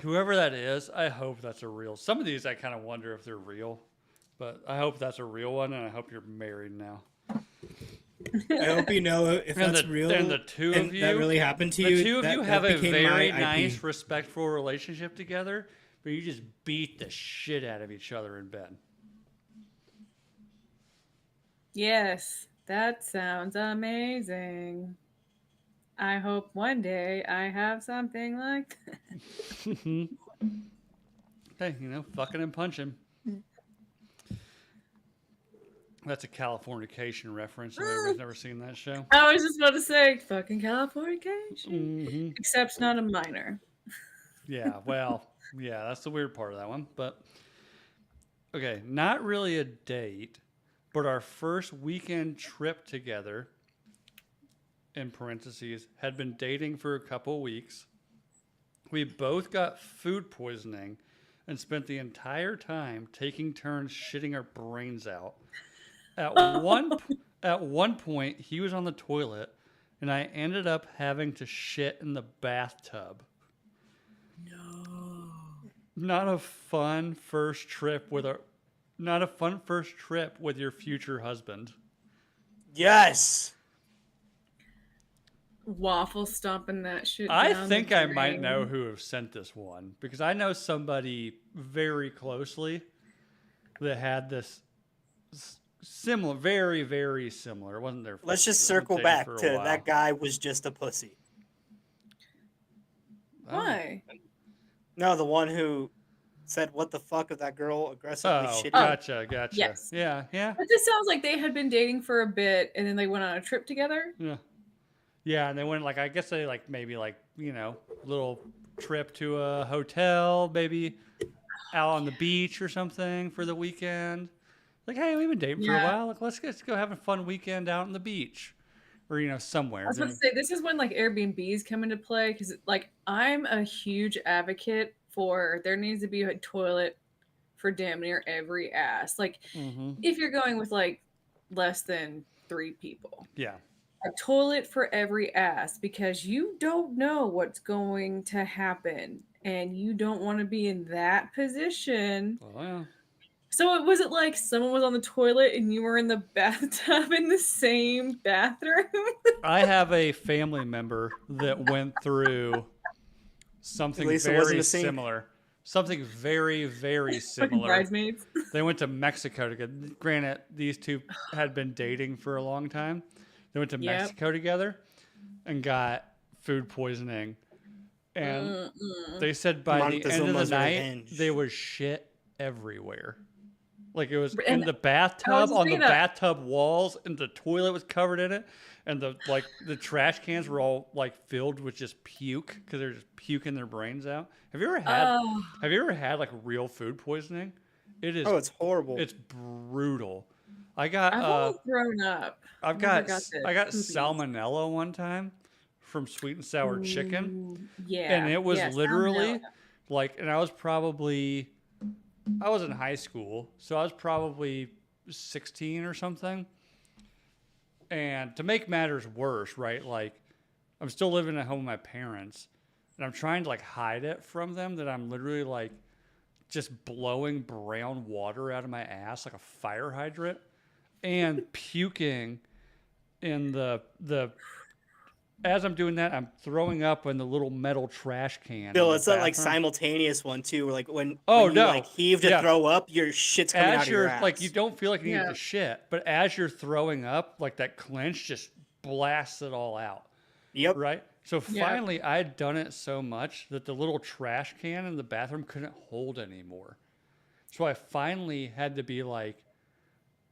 Whoever that is, I hope that's a real. Some of these I kind of wonder if they're real, but I hope that's a real one, and I hope you're married now. I hope you know if And that's the- real. and the two and of you- that really happened to The you. two of that- you that have a became my very IP. nice, respectful relationship together, but you just beat the shit out of each other in bed. Yes, that sounds amazing. I hope one day I have something like that. Hey, fucking and punching. That's a Californication reference. If anybody's never seen that show. I was just about to say, fucking Californication. Mm-hmm. Except not a minor. Yeah, well, yeah, that's the weird part of that one. But, okay, not really a date, but our first weekend trip together, in parentheses, had been dating for a couple weeks. We both got food poisoning and spent the entire time taking turns shitting our brains out. At one point, he was on the toilet, and I ended up having to shit in the bathtub. No. Not a fun first trip with your future husband. Yes. Waffle stomping that shit I down think the I might drain. know who have sent this one because I know somebody very closely that had this similar, very, very similar. It wasn't their. Let's just first circle date back for a to while. that guy was just a pussy. Oh. Why? No, the one who said what the fuck of that girl aggressively Oh, shitting. gotcha. Yes. Yeah. But this sounds like they had been dating for a bit and then they went on a trip together. Yeah, and they went I guess they maybe little trip to a hotel, maybe out on the beach or something for the weekend. Like, hey, we've been dating for a Yeah. while. Like, let's go have a fun weekend out on the beach, or somewhere. I was about to say this is when Airbnbs come into play because I'm a huge advocate for there needs to be a toilet for damn near every ass. Mm-hmm. If you're going with less than 3 people, Yeah. a toilet for every ass because you don't know what's going to happen and you don't want to be in that position. Oh yeah. So was it like someone was on the toilet and you were in the bathtub in the same bathroom? I have a family member that went through something At least it wasn't very a sink. similar. Something very, very Fucking similar. bridesmaids. They went to Mexico together. Granted, these two had been dating for a long time. They went to Yep. Mexico together and got food poisoning. And they said by the end of the Montezuma's night, revenge. there was shit everywhere. Like it was And in the I was bathtub, just on the thinking that- bathtub walls, and the toilet was covered in it. And the trash cans were all filled with just puke because they're just puking their brains out. Have you ever had Oh, real food poisoning? It is Oh, it's horrible. it's brutal. I got I've always grown up. I've never got got the I got poopies. salmonella one time from sweet and sour chicken, Ooh, yeah. and it was yeah, literally salmonella. and I was in high school, so I was probably 16 or something. And to make matters worse, right? I'm still living at home with my parents, and I'm trying to hide it from them that I'm literally just blowing brown water out of my ass like a fire hydrant and puking in the as I'm doing that, I'm throwing up in the little metal trash can. Bill, in the it's that like bathroom. simultaneous one too, where like when you no. like heave to Yeah. throw up, your shit's coming out As of your you're ass. like, you don't feel like you need Yeah. to shit, but as you're throwing up, like that clench just blasts it all out. Yep. Right? So Yeah. finally, I had done it so much that the little trash can in the bathroom couldn't hold anymore. So I finally had to be like,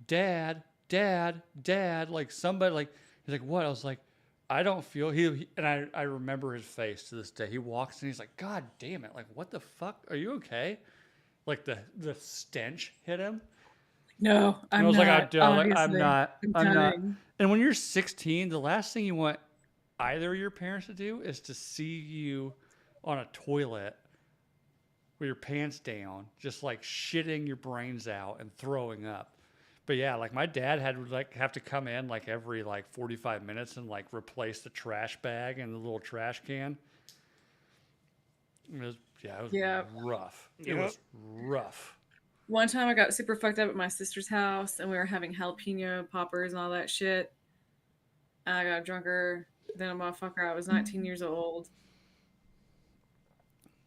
Dad, Dad, Dad. Like somebody, like, he's like, what? I was like, I don't feel, and I remember his face to this day. He walks in, he's like, God damn it. Like, what the fuck? Are you okay? Like the stench hit him. No, And I'm I was not. like, I'm obviously. not. I'm I'm not. dying. And when you're 16, the last thing you want either of your parents to do is to see you on a toilet with your pants down, just like shitting your brains out and throwing up. But yeah, like my dad had like have to come in like every like 45 minutes and like replace the trash bag and the little trash can. It was Yeah. rough. It Yep. was rough. One time I got super fucked up at my sister's house and we were having jalapeno poppers and all that shit. And I got drunker than a motherfucker. I was 19 years old.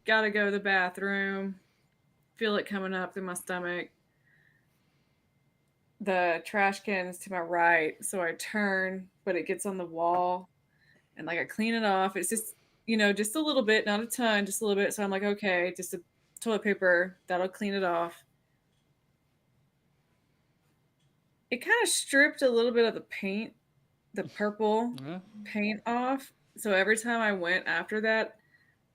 Gotta go to the bathroom. Feel it coming up through my stomach. The trash can is to my right, so I turn, but it gets on the wall. And like I clean it off. It's just, just a little bit, not a ton, just a little bit. So I'm like, okay, just a toilet paper, that'll clean it off. It kind of stripped a little bit of the paint, the purple Yeah. paint off. So every time I went after that,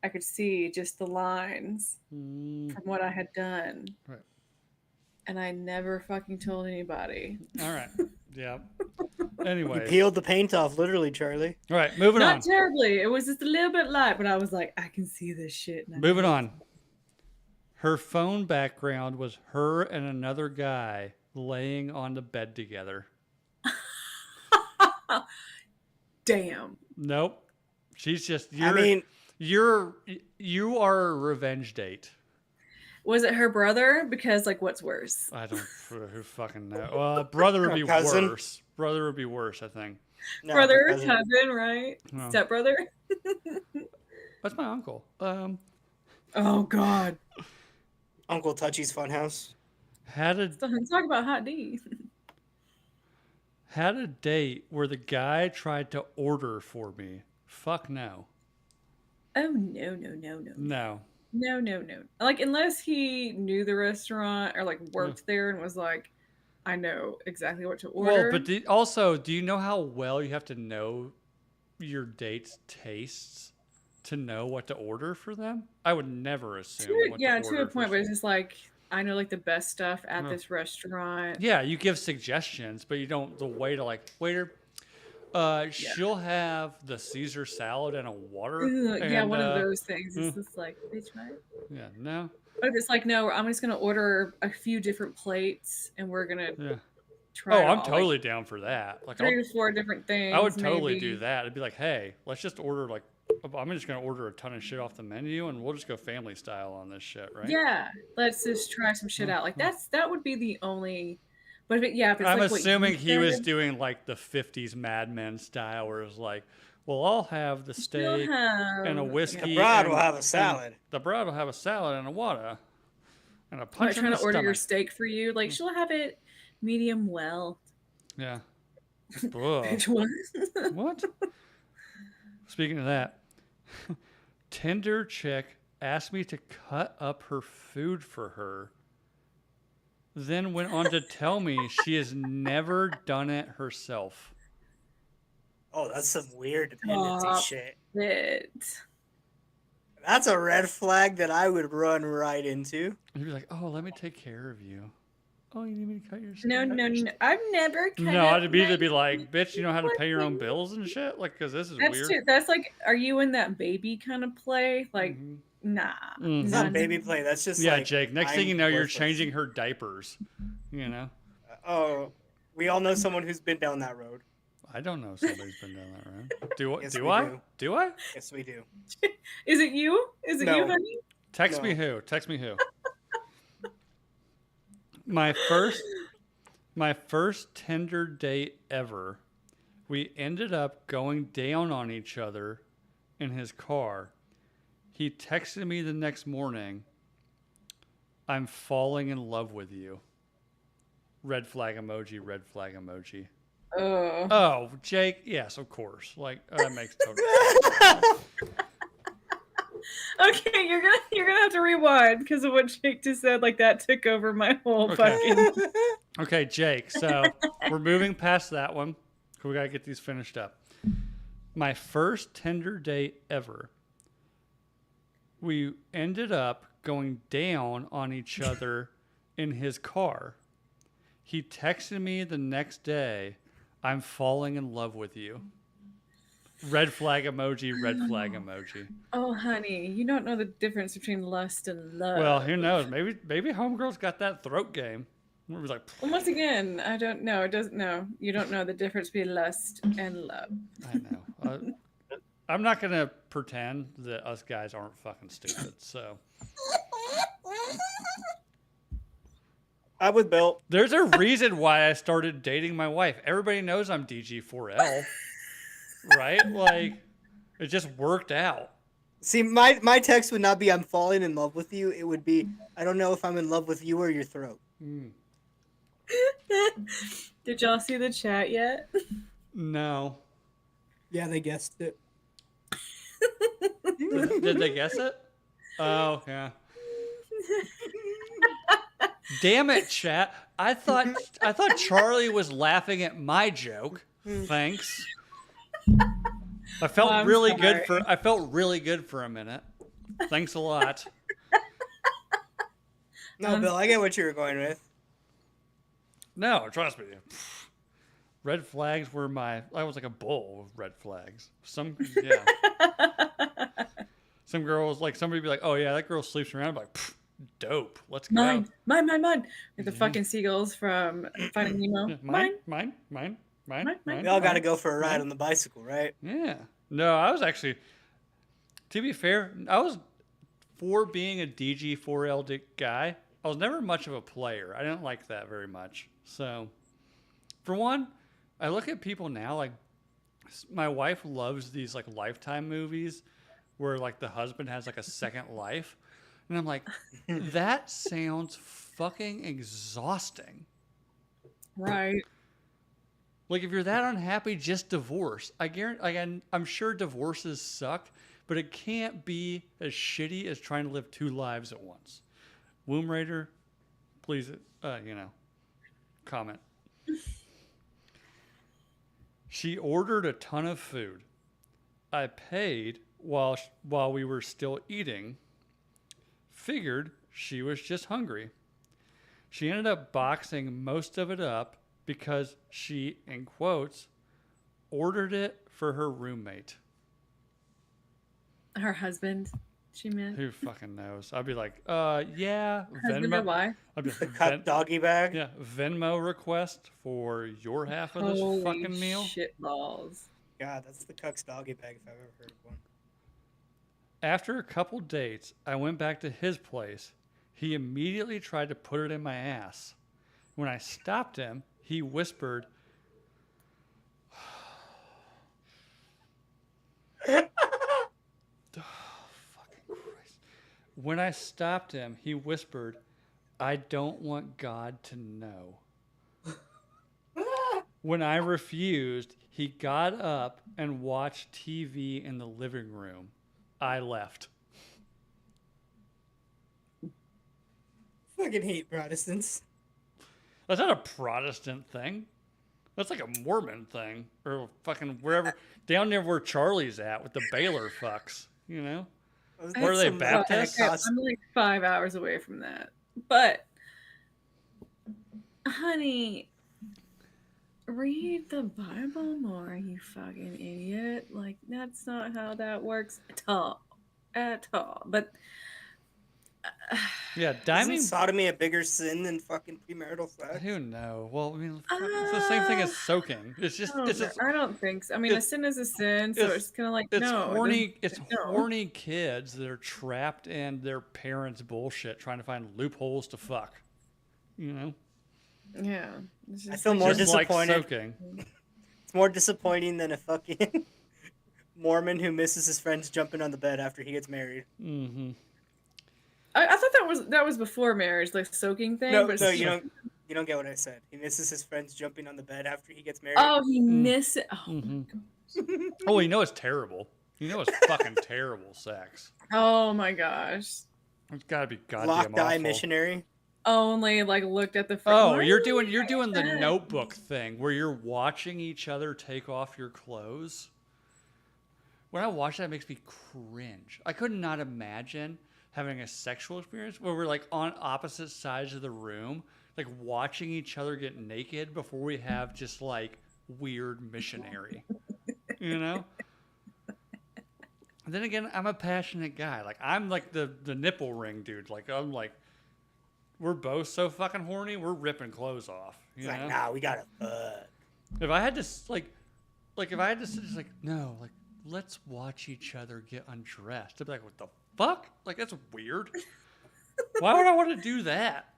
I could see just the lines Mm, from what I had done. Right. And I never fucking told anybody. all right. Yeah. You Anyway. peeled the paint off, literally, Charlie. All right. Moving Not on. terribly. It was just a little bit light, but I was like, I can see this shit. and I Moving know on. Her phone background was her and another guy laying on the bed together. Damn. Nope. She's just I mean, you are a revenge date. Was it her brother? Because, like, what's worse? I don't who fucking know. Well, brother would be Cousin. worse. Brother would be worse, I think. no, Brother, because cousin, right? No. Stepbrother? That's my uncle. Oh, God. Uncle Touchy's Funhouse. Had a Talk about Hot D. had a date where the guy tried to order for me. Fuck no. Oh, no, no, no, no. No. No, no, no. Like, unless he knew the restaurant or, like, worked there and was like, I know exactly what to order. Well, but also, do you know how well you have to know your date's tastes to know what to order for them? I would never assume. What to to a order for point, but it's someone. just like, I know, like, the best stuff at Huh. this restaurant. Yeah, you give suggestions, but you don't. The waiter, like, waiter, she'll have the Caesar salad and a water. Ugh, yeah, and, one of those things. It's mm. just like, bitch, right? Yeah, no. But if it's like, no, I'm just gonna order a few different plates, and we're gonna Yeah. try. Oh, it I'm all, totally down for that. Like, like 3 to 4 different things. I would totally maybe. do that. I'd be like, hey, let's just order like. I'm just gonna order a ton of shit off the menu, and we'll just go family style on this shit, right? Yeah, let's just try some shit out. Like that would be the only. But if it, if it's I'm like what assuming you he was said, doing like the 50s Mad Men style, where it's like, well, I'll have the she'll steak have- and a yeah. whiskey. The bride and- will have a and salad. The bride will have a salad and a water. And a Like punch in trying the to order your stomach. steak for you. Like she'll have it medium well. Yeah. Ugh. Bitch, what? What? Speaking of that, Tinder chick asked me to cut up her food for her, then went on to tell me she has never done it herself. Oh, that's some weird dependency Stop. shit. It. That's a red flag that I would run right into. You'd be like, oh, let me take care of you. Oh, you need me to cut your steak? No, no, no. I've never. Cut No, up I'd be my- to be like, bitch, you know how to pay your own bills and shit? Like, because this is That's weird. too. That's like, are you in that baby kind of play? Like, Mhm. nah. Mhm. It's nah, not baby play. That's just Yeah, like, Jake. Next thing I'm you know, you're worthless. changing her diapers. You know? Oh, we all know someone who's been down that road. I don't know if somebody's been down that road. Do, Yes, do we I? do. Do I? Yes, we do. Is it you? Is it No. you, honey? Text me No. who? Text me who? my first Tinder date ever. We ended up going down on each other in his car. He texted me the next morning, "I'm falling in love with you." Red flag emoji, red flag emoji. Oh. Oh, Jake, yes, of course. Like, that makes total sense. Okay, you're gonna have to rewind because of what Jake just said. Like that took over my whole Okay. fucking. Okay, Jake, so we're moving past that one. We got to get these finished up. My first Tinder date ever. We ended up going down on each other in his car. He texted me the next day, "I'm falling in love with you." Red flag emoji, red flag emoji. Oh, honey, you don't know the difference between lust and love. Well, who knows? Maybe homegirl's got that throat game. It was like, Well, once again, I don't know. It doesn't know. You don't know the difference between lust and love. I know. I'm not gonna pretend that us guys aren't fucking stupid. So I'm with Bill. there's a reason why I started dating my wife. Everybody knows I'm DG4L, right? Like, it just worked out. See, my text would not be "I'm falling in love with you." It would be, "I don't know if I'm in love with you or your throat." Mm. Did y'all see the chat yet? No. Yeah, they guessed it. Did they guess it? Oh, yeah. Damn it, chat. I thought Charlie was laughing at my joke. Thanks. I felt I'm really sorry. good for a minute. Thanks a lot. No, Bill, I get what you were going with. No, trust me. Red flags were I was like a bull with red flags. Some girls, like, somebody be like, "Oh yeah, that girl sleeps around." I'm like, dope. Let's go. Mine. With the fucking seagulls from Finding Nemo. Yeah, mine. Mine. We all got to go for a ride on the bicycle, right? Yeah. No, I was actually, to be fair, I was, for being a DG4L guy, I was never much of a player. I didn't like that very much. So, for one, I look at people now, like, my wife loves these, like, Lifetime movies where, like, the husband has, like, a second life. And I'm like, that sounds fucking exhausting. Right. Like, if you're that unhappy, just divorce. I guarantee, like, I'm sure divorces suck, but it can't be as shitty as trying to live two lives at once. Womb Raider, please, comment. She ordered a ton of food. I paid while we were still eating. Figured she was just hungry. She ended up boxing most of it up because she, in quotes, ordered it for her roommate. Her husband, she meant. Who fucking knows? I'd be like, yeah, Husband or wife? I'd be The cut doggy bag. yeah, Venmo request for your half of this Holy fucking meal. shit balls. God, that's the cuck's doggy bag if I've ever heard of one. After a couple dates, I went back to his place. He immediately tried to put it in my ass. When I stopped him, he whispered, fucking Christ. When I stopped him, he whispered, "I don't want God to know." When I refused, he got up and watched TV in the living room. I left. Fucking hate Protestants. That's not a Protestant thing. That's like a Mormon thing. Or fucking wherever, down there where Charlie's at with the Baylor fucks, you know? Where are they, Some Baptists? I'm like 5 hours away from that. But, honey, read the Bible more, you fucking idiot. Like, that's not how that works at all. At all. But, Yeah, Isn't diming. sodomy a bigger sin than fucking premarital sex? Who knows? Well, I mean, it's the same thing as soaking. It's just, I don't think so. I mean, a sin is a sin, so it's kind of like, it's no. horny. It's no. horny kids that are trapped in their parents' bullshit, trying to find loopholes to fuck. You know, Yeah. It's I just feel like- more just like disappointed. soaking. It's more disappointing than a fucking Mormon who misses his friends jumping on the bed after he gets married. Mm-hmm. I thought that was before marriage, like soaking thing. No, but no, it's- you don't get what I said. He misses his friends jumping on the bed after he gets married. Oh, he missed it. Oh, Mm-hmm. my gosh. Oh, you know it's terrible. You know it's fucking terrible sex. Oh my gosh. It's gotta be goddamn Locked eye awful. missionary. Only like looked at the. Oh, Why you're are doing you the that? Notebook thing where you're watching each other take off your clothes. When I watch that, it makes me cringe. I could not imagine having a sexual experience where we're like on opposite sides of the room, like watching each other get naked before we have just like weird missionary. You know? And then again, I'm a passionate guy. Like I'm like the nipple ring dude. Like I'm like we're both so fucking horny, we're ripping clothes off. He's You like, know? nah, we gotta fuck. If I had to like if I had to sit just like no, like let's watch each other get undressed. I'd be like, what the fuck? Like that's weird. Why would I want to do that?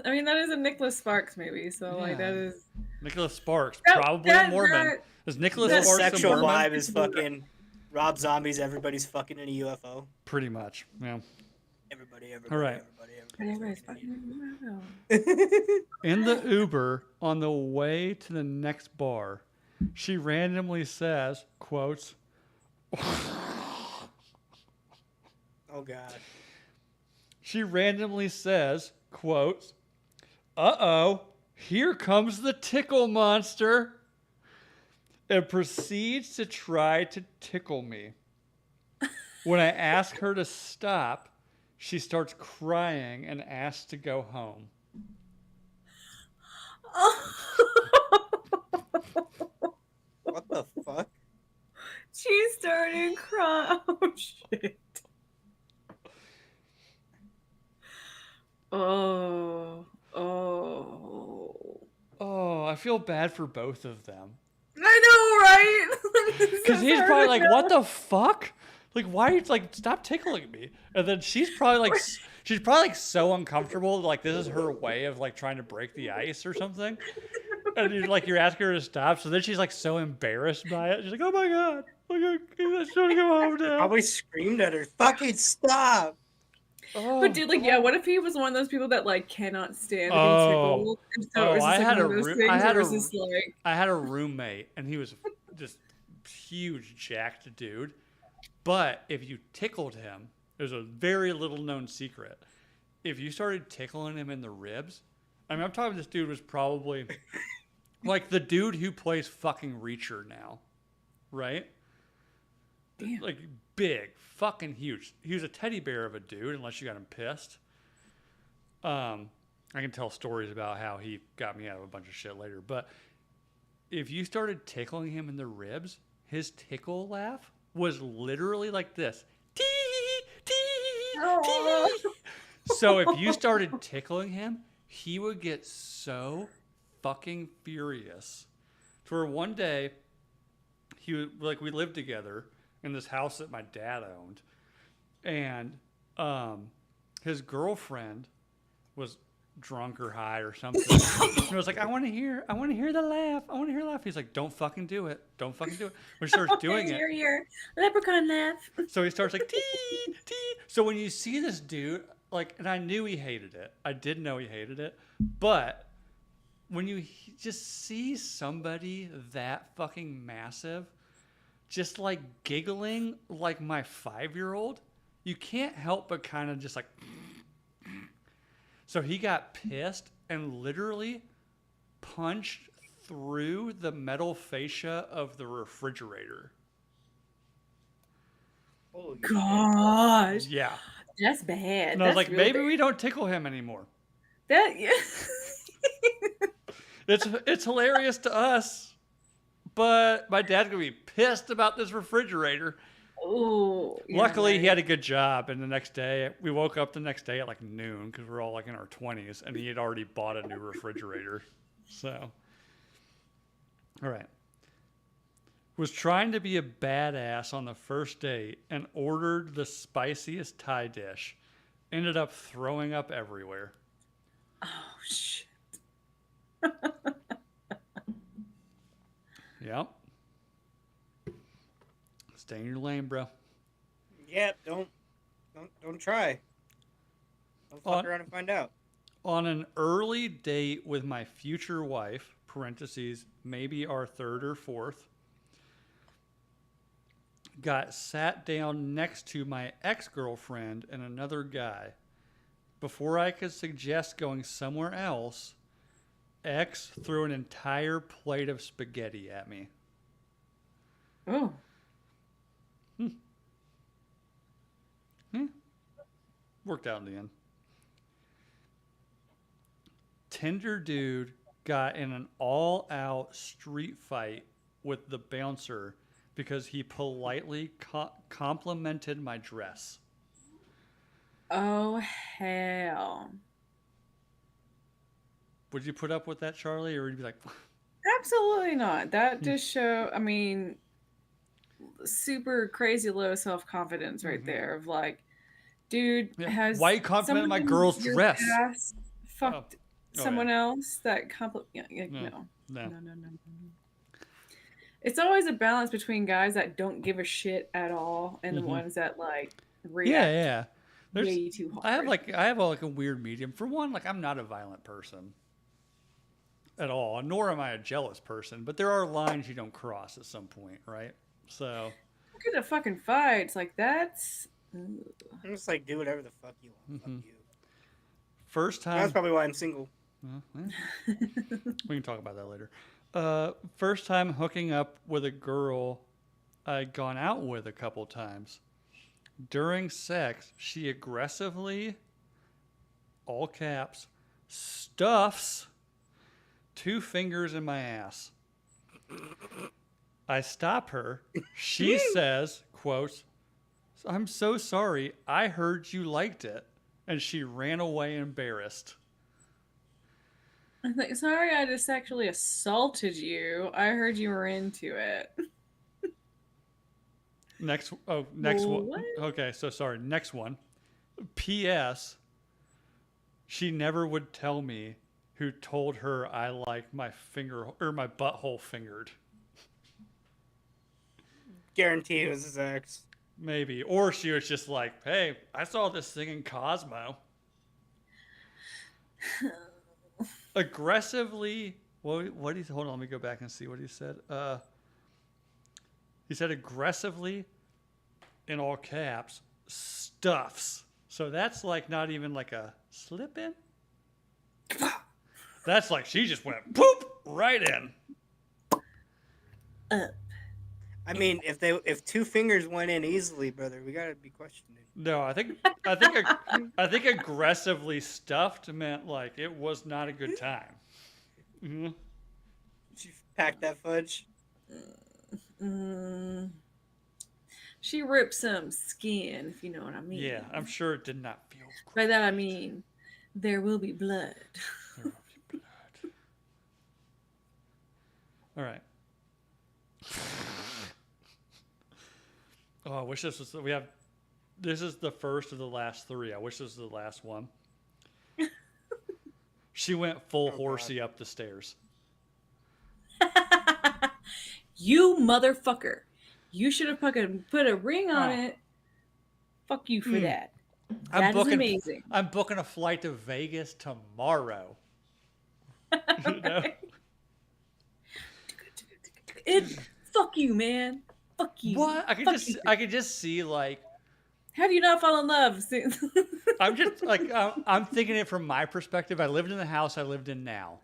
I mean, that is a Nicholas Sparks movie, so like that Yeah. is. Nicholas Sparks, That- probably that- a Mormon. that- Is Nicholas His Sparks a sexual Mormon? vibe is fucking Rob Zombie's Everybody's Fucking in a UFO. Pretty much. Yeah. Everybody, All right. Everybody's everybody. fucking- In the Uber on the way to the next bar, she randomly says, quotes, Oh god. she randomly says, quotes, uh-oh, here comes the tickle monster, and proceeds to try to tickle me. When I ask her to stop, she starts crying and asks to go home. What the fuck? She started crying. Oh shit. Oh. Oh, I feel bad for both of them. I know, right? Because he's probably like, what the fuck? Like, why are you, like, stop tickling me? And then she's probably like so uncomfortable, like this is her way of like trying to break the ice or something. And you're asking her to stop. So then she's like so embarrassed by it. She's like, oh my God, like, I just want to go home now. Probably screamed at her, fucking stop! Oh. But dude, like, yeah, what if he was one of those people that like cannot stand to be Oh. tickled? And so it was Oh, just, I like, had one a of those roo- things I had where it a was just like, I had a roommate, and he was just huge, jacked dude. But if you tickled him, there's a very little known secret. If you started tickling him in the ribs, I mean, I'm talking this dude was probably like the dude who plays fucking Reacher now, right? damn. Like big, fucking huge. He was a teddy bear of a dude, unless you got him pissed. I can tell stories about how he got me out of a bunch of shit later. But if you started tickling him in the ribs, his tickle laugh was literally like this. Tee, tee, Aw. tee. So if you started tickling him, he would get so fucking furious. For one day, we lived together in this house that my dad owned, and his girlfriend was drunk or high or something. And I was like, I want to hear the laugh. I want to hear the laugh. He's like, don't fucking do it. Don't fucking do it. When he starts doing it, Your leprechaun laugh. so he starts like, tee, tee. So when you see this dude, like, and I knew he hated it. I did know he hated it. But when you just see somebody that fucking massive, just like giggling like my 5-year-old, you can't help but kind of just like. So he got pissed and literally punched through the metal fascia of the refrigerator. Holy Gosh, Yeah. that's bad. And I was That's like, real maybe bad. we don't tickle him anymore. That yeah. It's hilarious to us, but my dad's gonna be pissed about this refrigerator. Oh. yeah, Luckily, he right. had a good job, and the next day we woke up the next day at like noon because we're all like in our 20s, and he had already bought a new refrigerator. So, all right. Was trying to be a badass on the first date and ordered the spiciest Thai dish. Ended up throwing up everywhere. Oh shit. Yep. Stay in your lane, bro. Yeah, don't try. Don't fuck On, around and find out. on an early date with my future wife, parentheses, maybe our third or fourth, got sat down next to my ex-girlfriend and another guy. Before I could suggest going somewhere else, X threw an entire plate of spaghetti at me. Oh. Worked out in the end. Tinder dude got in an all-out street fight with the bouncer because he politely complimented my dress. Oh hell. Would you put up with that, Charlie, or would you be like, Absolutely not. That just show. I mean, super crazy low self confidence right there. Of like, dude, yeah, has why you complimenting my girl's your dress? past fucked Oh, someone yeah. else that no. No. No. It's always a balance between guys that don't give a shit at all and the ones that like react Yeah. There's, way too hard. I have like a weird medium. For one, like I'm not a violent person at all, nor am I a jealous person. But there are lines you don't cross at some point, right? So Look at the fucking fights. Like that's. I'm just like, do whatever the fuck you want. Fuck you. first time, That's probably why I'm single. we can talk about that later. First time hooking up with a girl I'd gone out with a couple times. During sex, she aggressively, all caps, stuffs 2 fingers in my ass. I stop her. She says, quote, "I'm so sorry. I heard you liked it." And she ran away embarrassed. I'm like, sorry, I just sexually assaulted you. I heard you were into it. Next one. What? Okay, so sorry. Next one. P.S. She never would tell me who told her I like my finger or my butthole fingered. Guarantee it was his ex. Maybe. Or she was just like, hey, I saw this thing in Cosmo. Aggressively. What did he, hold on, let me go back and see what he said. He said aggressively, in all caps, stuffs. So that's like not even like a slip in. That's like she just went poop right in. I mean, if 2 fingers went in easily, brother, we gotta be questioning. No, I think aggressively stuffed meant like it was not a good time. Mm-hmm. She packed that fudge. She ripped some skin, if you know what I mean. Yeah, I'm sure it did not feel By great. that I mean, there will be blood. There will be blood. All right. Oh, I wish this was. This is the first of the last 3. I wish this was the last one. She went full horsey up the stairs. You motherfucker. You should have fucking put a ring on it. Fuck you for that. That is amazing. I'm booking a flight to Vegas tomorrow. You know? Fuck you, man. Fuck you. What? I could just see like. How do you not fall in love? I'm just like I'm thinking it from my perspective. I lived in the house I lived in now,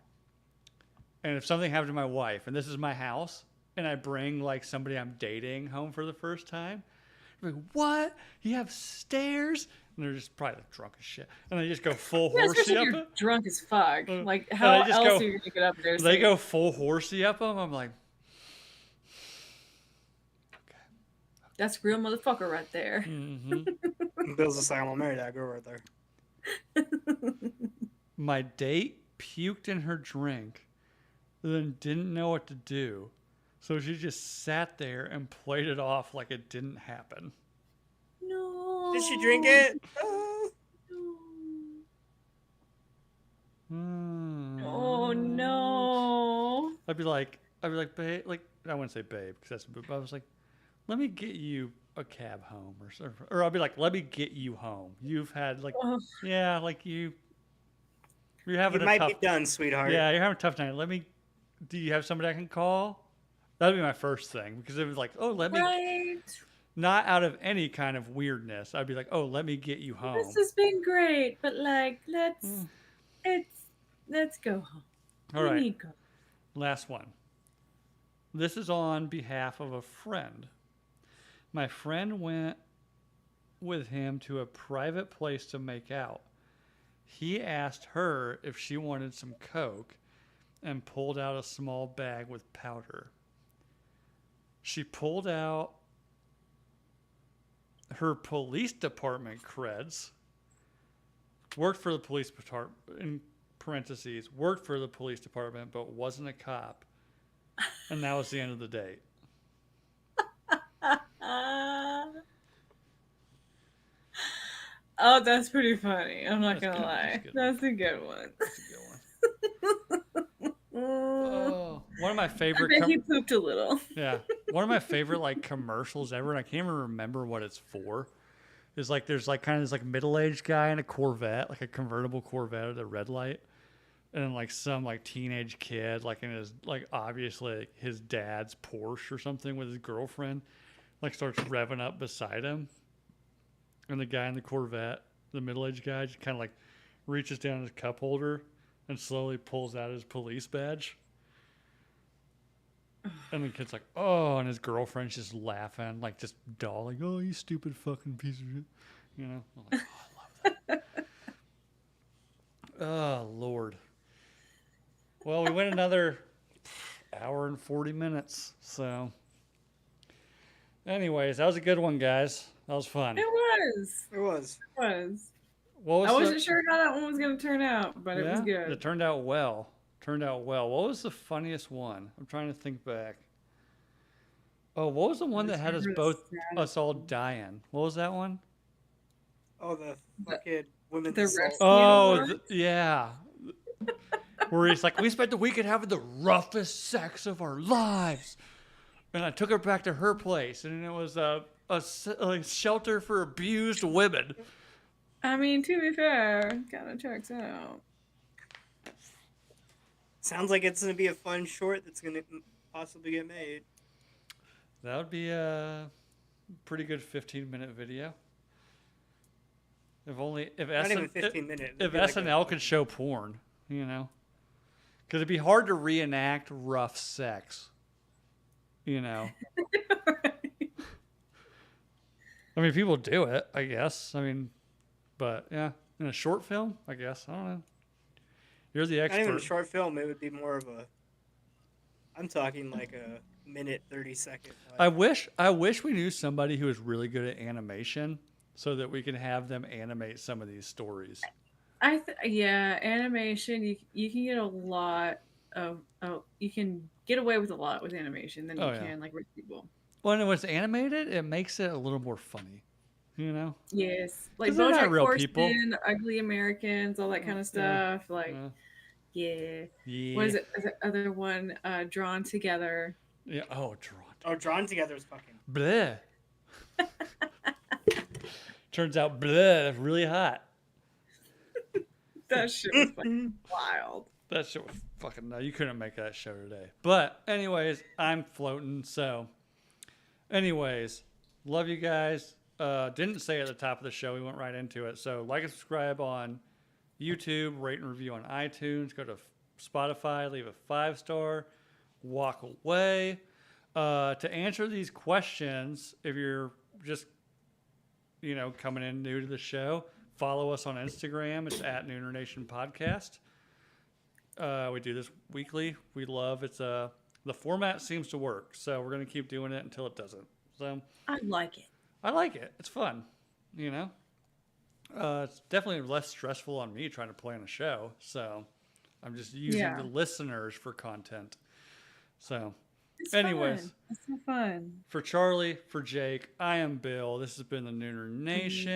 and if something happened to my wife, and this is my house, and I bring like somebody I'm dating home for the first time, I'm like, what? You have stairs? And they're just probably like drunk as shit, and they just go full horsey especially up if you're it. drunk as fuck. Like how else are you gonna get up there? They go full horsey up them. I'm like, that's real motherfucker right there. mm-hmm. Bill's asylum. I'll marry that girl right there. My date puked in her drink, then didn't know what to do. So she just sat there and played it off like it didn't happen. No. Did she drink it? Oh, I'd be like, babe, like I wouldn't say babe because that's, but I was like, let me get you a cab home or something, or I'll be like, let me get you home. You've had like, Oh, yeah, like you're You having a might be tough, done, sweetheart. yeah, you're having a tough night. Let me, do you have somebody I can call? That'd be my first thing because it was like, oh, let me, right. not out of any kind of weirdness. I'd be like, oh, let me get you This home. has been great, but like, Mm. let's go home. All We right, need go. last one. This is on behalf of a friend. My friend went with him to a private place to make out. He asked her if she wanted some coke and pulled out a small bag with powder. She pulled out her police department creds, worked for the police department, in parentheses, worked for the police department, but wasn't a cop. And that was the end of the date. Oh, that's pretty funny. I'm not That's gonna good. That's a lie. good one. That's a good one. That's a good one. Oh, one of my I favorite. bet he pooped a little. Yeah, one of my favorite like commercials ever, and I can't even remember what it's for. Is like there's like kind of this like middle-aged guy in a Corvette, like a convertible Corvette at a red light, and then like some like teenage kid like in his like obviously like, his dad's Porsche or something with his girlfriend, like starts revving up beside him, and the guy in the Corvette, the middle-aged guy, just kind of like reaches down his cup holder and slowly pulls out his police badge. And the kid's like, oh, and his girlfriend's just laughing, like just dolling, oh, you stupid fucking piece of shit. You know? I'm like, oh, I love that. Oh, Lord. Well, we went another hour and 40 minutes. So, anyways, that was a good one, guys. That was fun. It was. It was. It was. What was I the- wasn't sure how that one was gonna turn out, but it was good. It turned out well. Turned out well. What was the funniest one? I'm trying to think back. Oh, what was the one that had us both, us all dying? What was that one? Oh, the fucking women's the assault. rescue. Oh, one? yeah. Where he's like, we spent the weekend having the roughest sex of our lives. And I took her back to her place, and it was a shelter for abused women. I mean, to be fair, kind of checks out. Sounds like it's gonna be a fun short that's gonna possibly get made. That would be a pretty good 15-minute video. If only if Not even SN 15 minutes. if SNL could show porn, you know, because it'd be hard to reenact rough sex. You know, I mean, people do it, I guess. I mean, but yeah, in a short film, I guess. I don't know. You're the Not even a expert. short film. It would be more of a. I'm talking like a minute 30-second. I wish we knew somebody who was really good at animation, so that we can have them animate some of these stories. Yeah, animation. You can get a lot of. Oh, you can get away with a lot with animation than you Oh, yeah. can like with people. When it was animated, it makes it a little more funny. You know? Yes, like 'Cause they're not BoJack real Horseman, people. Ugly Americans, all that kind of Yeah. stuff. Like, yeah. Yeah. What is it? The other one, Drawn Together. Yeah. Oh, drawn. Oh, Drawn Together is fucking. Bleh. Turns out, bleh, really hot. That shit was fucking wild. That shit was fucking nuts. You couldn't make that show today. But, anyways, I'm floating. So, anyways, love you guys. Didn't say at the top of the show. We went right into it. So, like and subscribe on YouTube, rate and review on iTunes. Go to Spotify, leave a 5-star, walk away. To answer these questions, if you're just, coming in new to the show, follow us on Instagram. It's at Nooner Nation Podcast. We do this weekly. We love it's the format seems to work, so we're gonna keep doing it until it doesn't. So I like it. I like it. It's fun, It's definitely less stressful on me trying to plan a show. So I'm just using the listeners for content. So, It's anyways, fun. It's so fun. for Charlie, for Jake, I am Bill. This has been the Nooner Nation.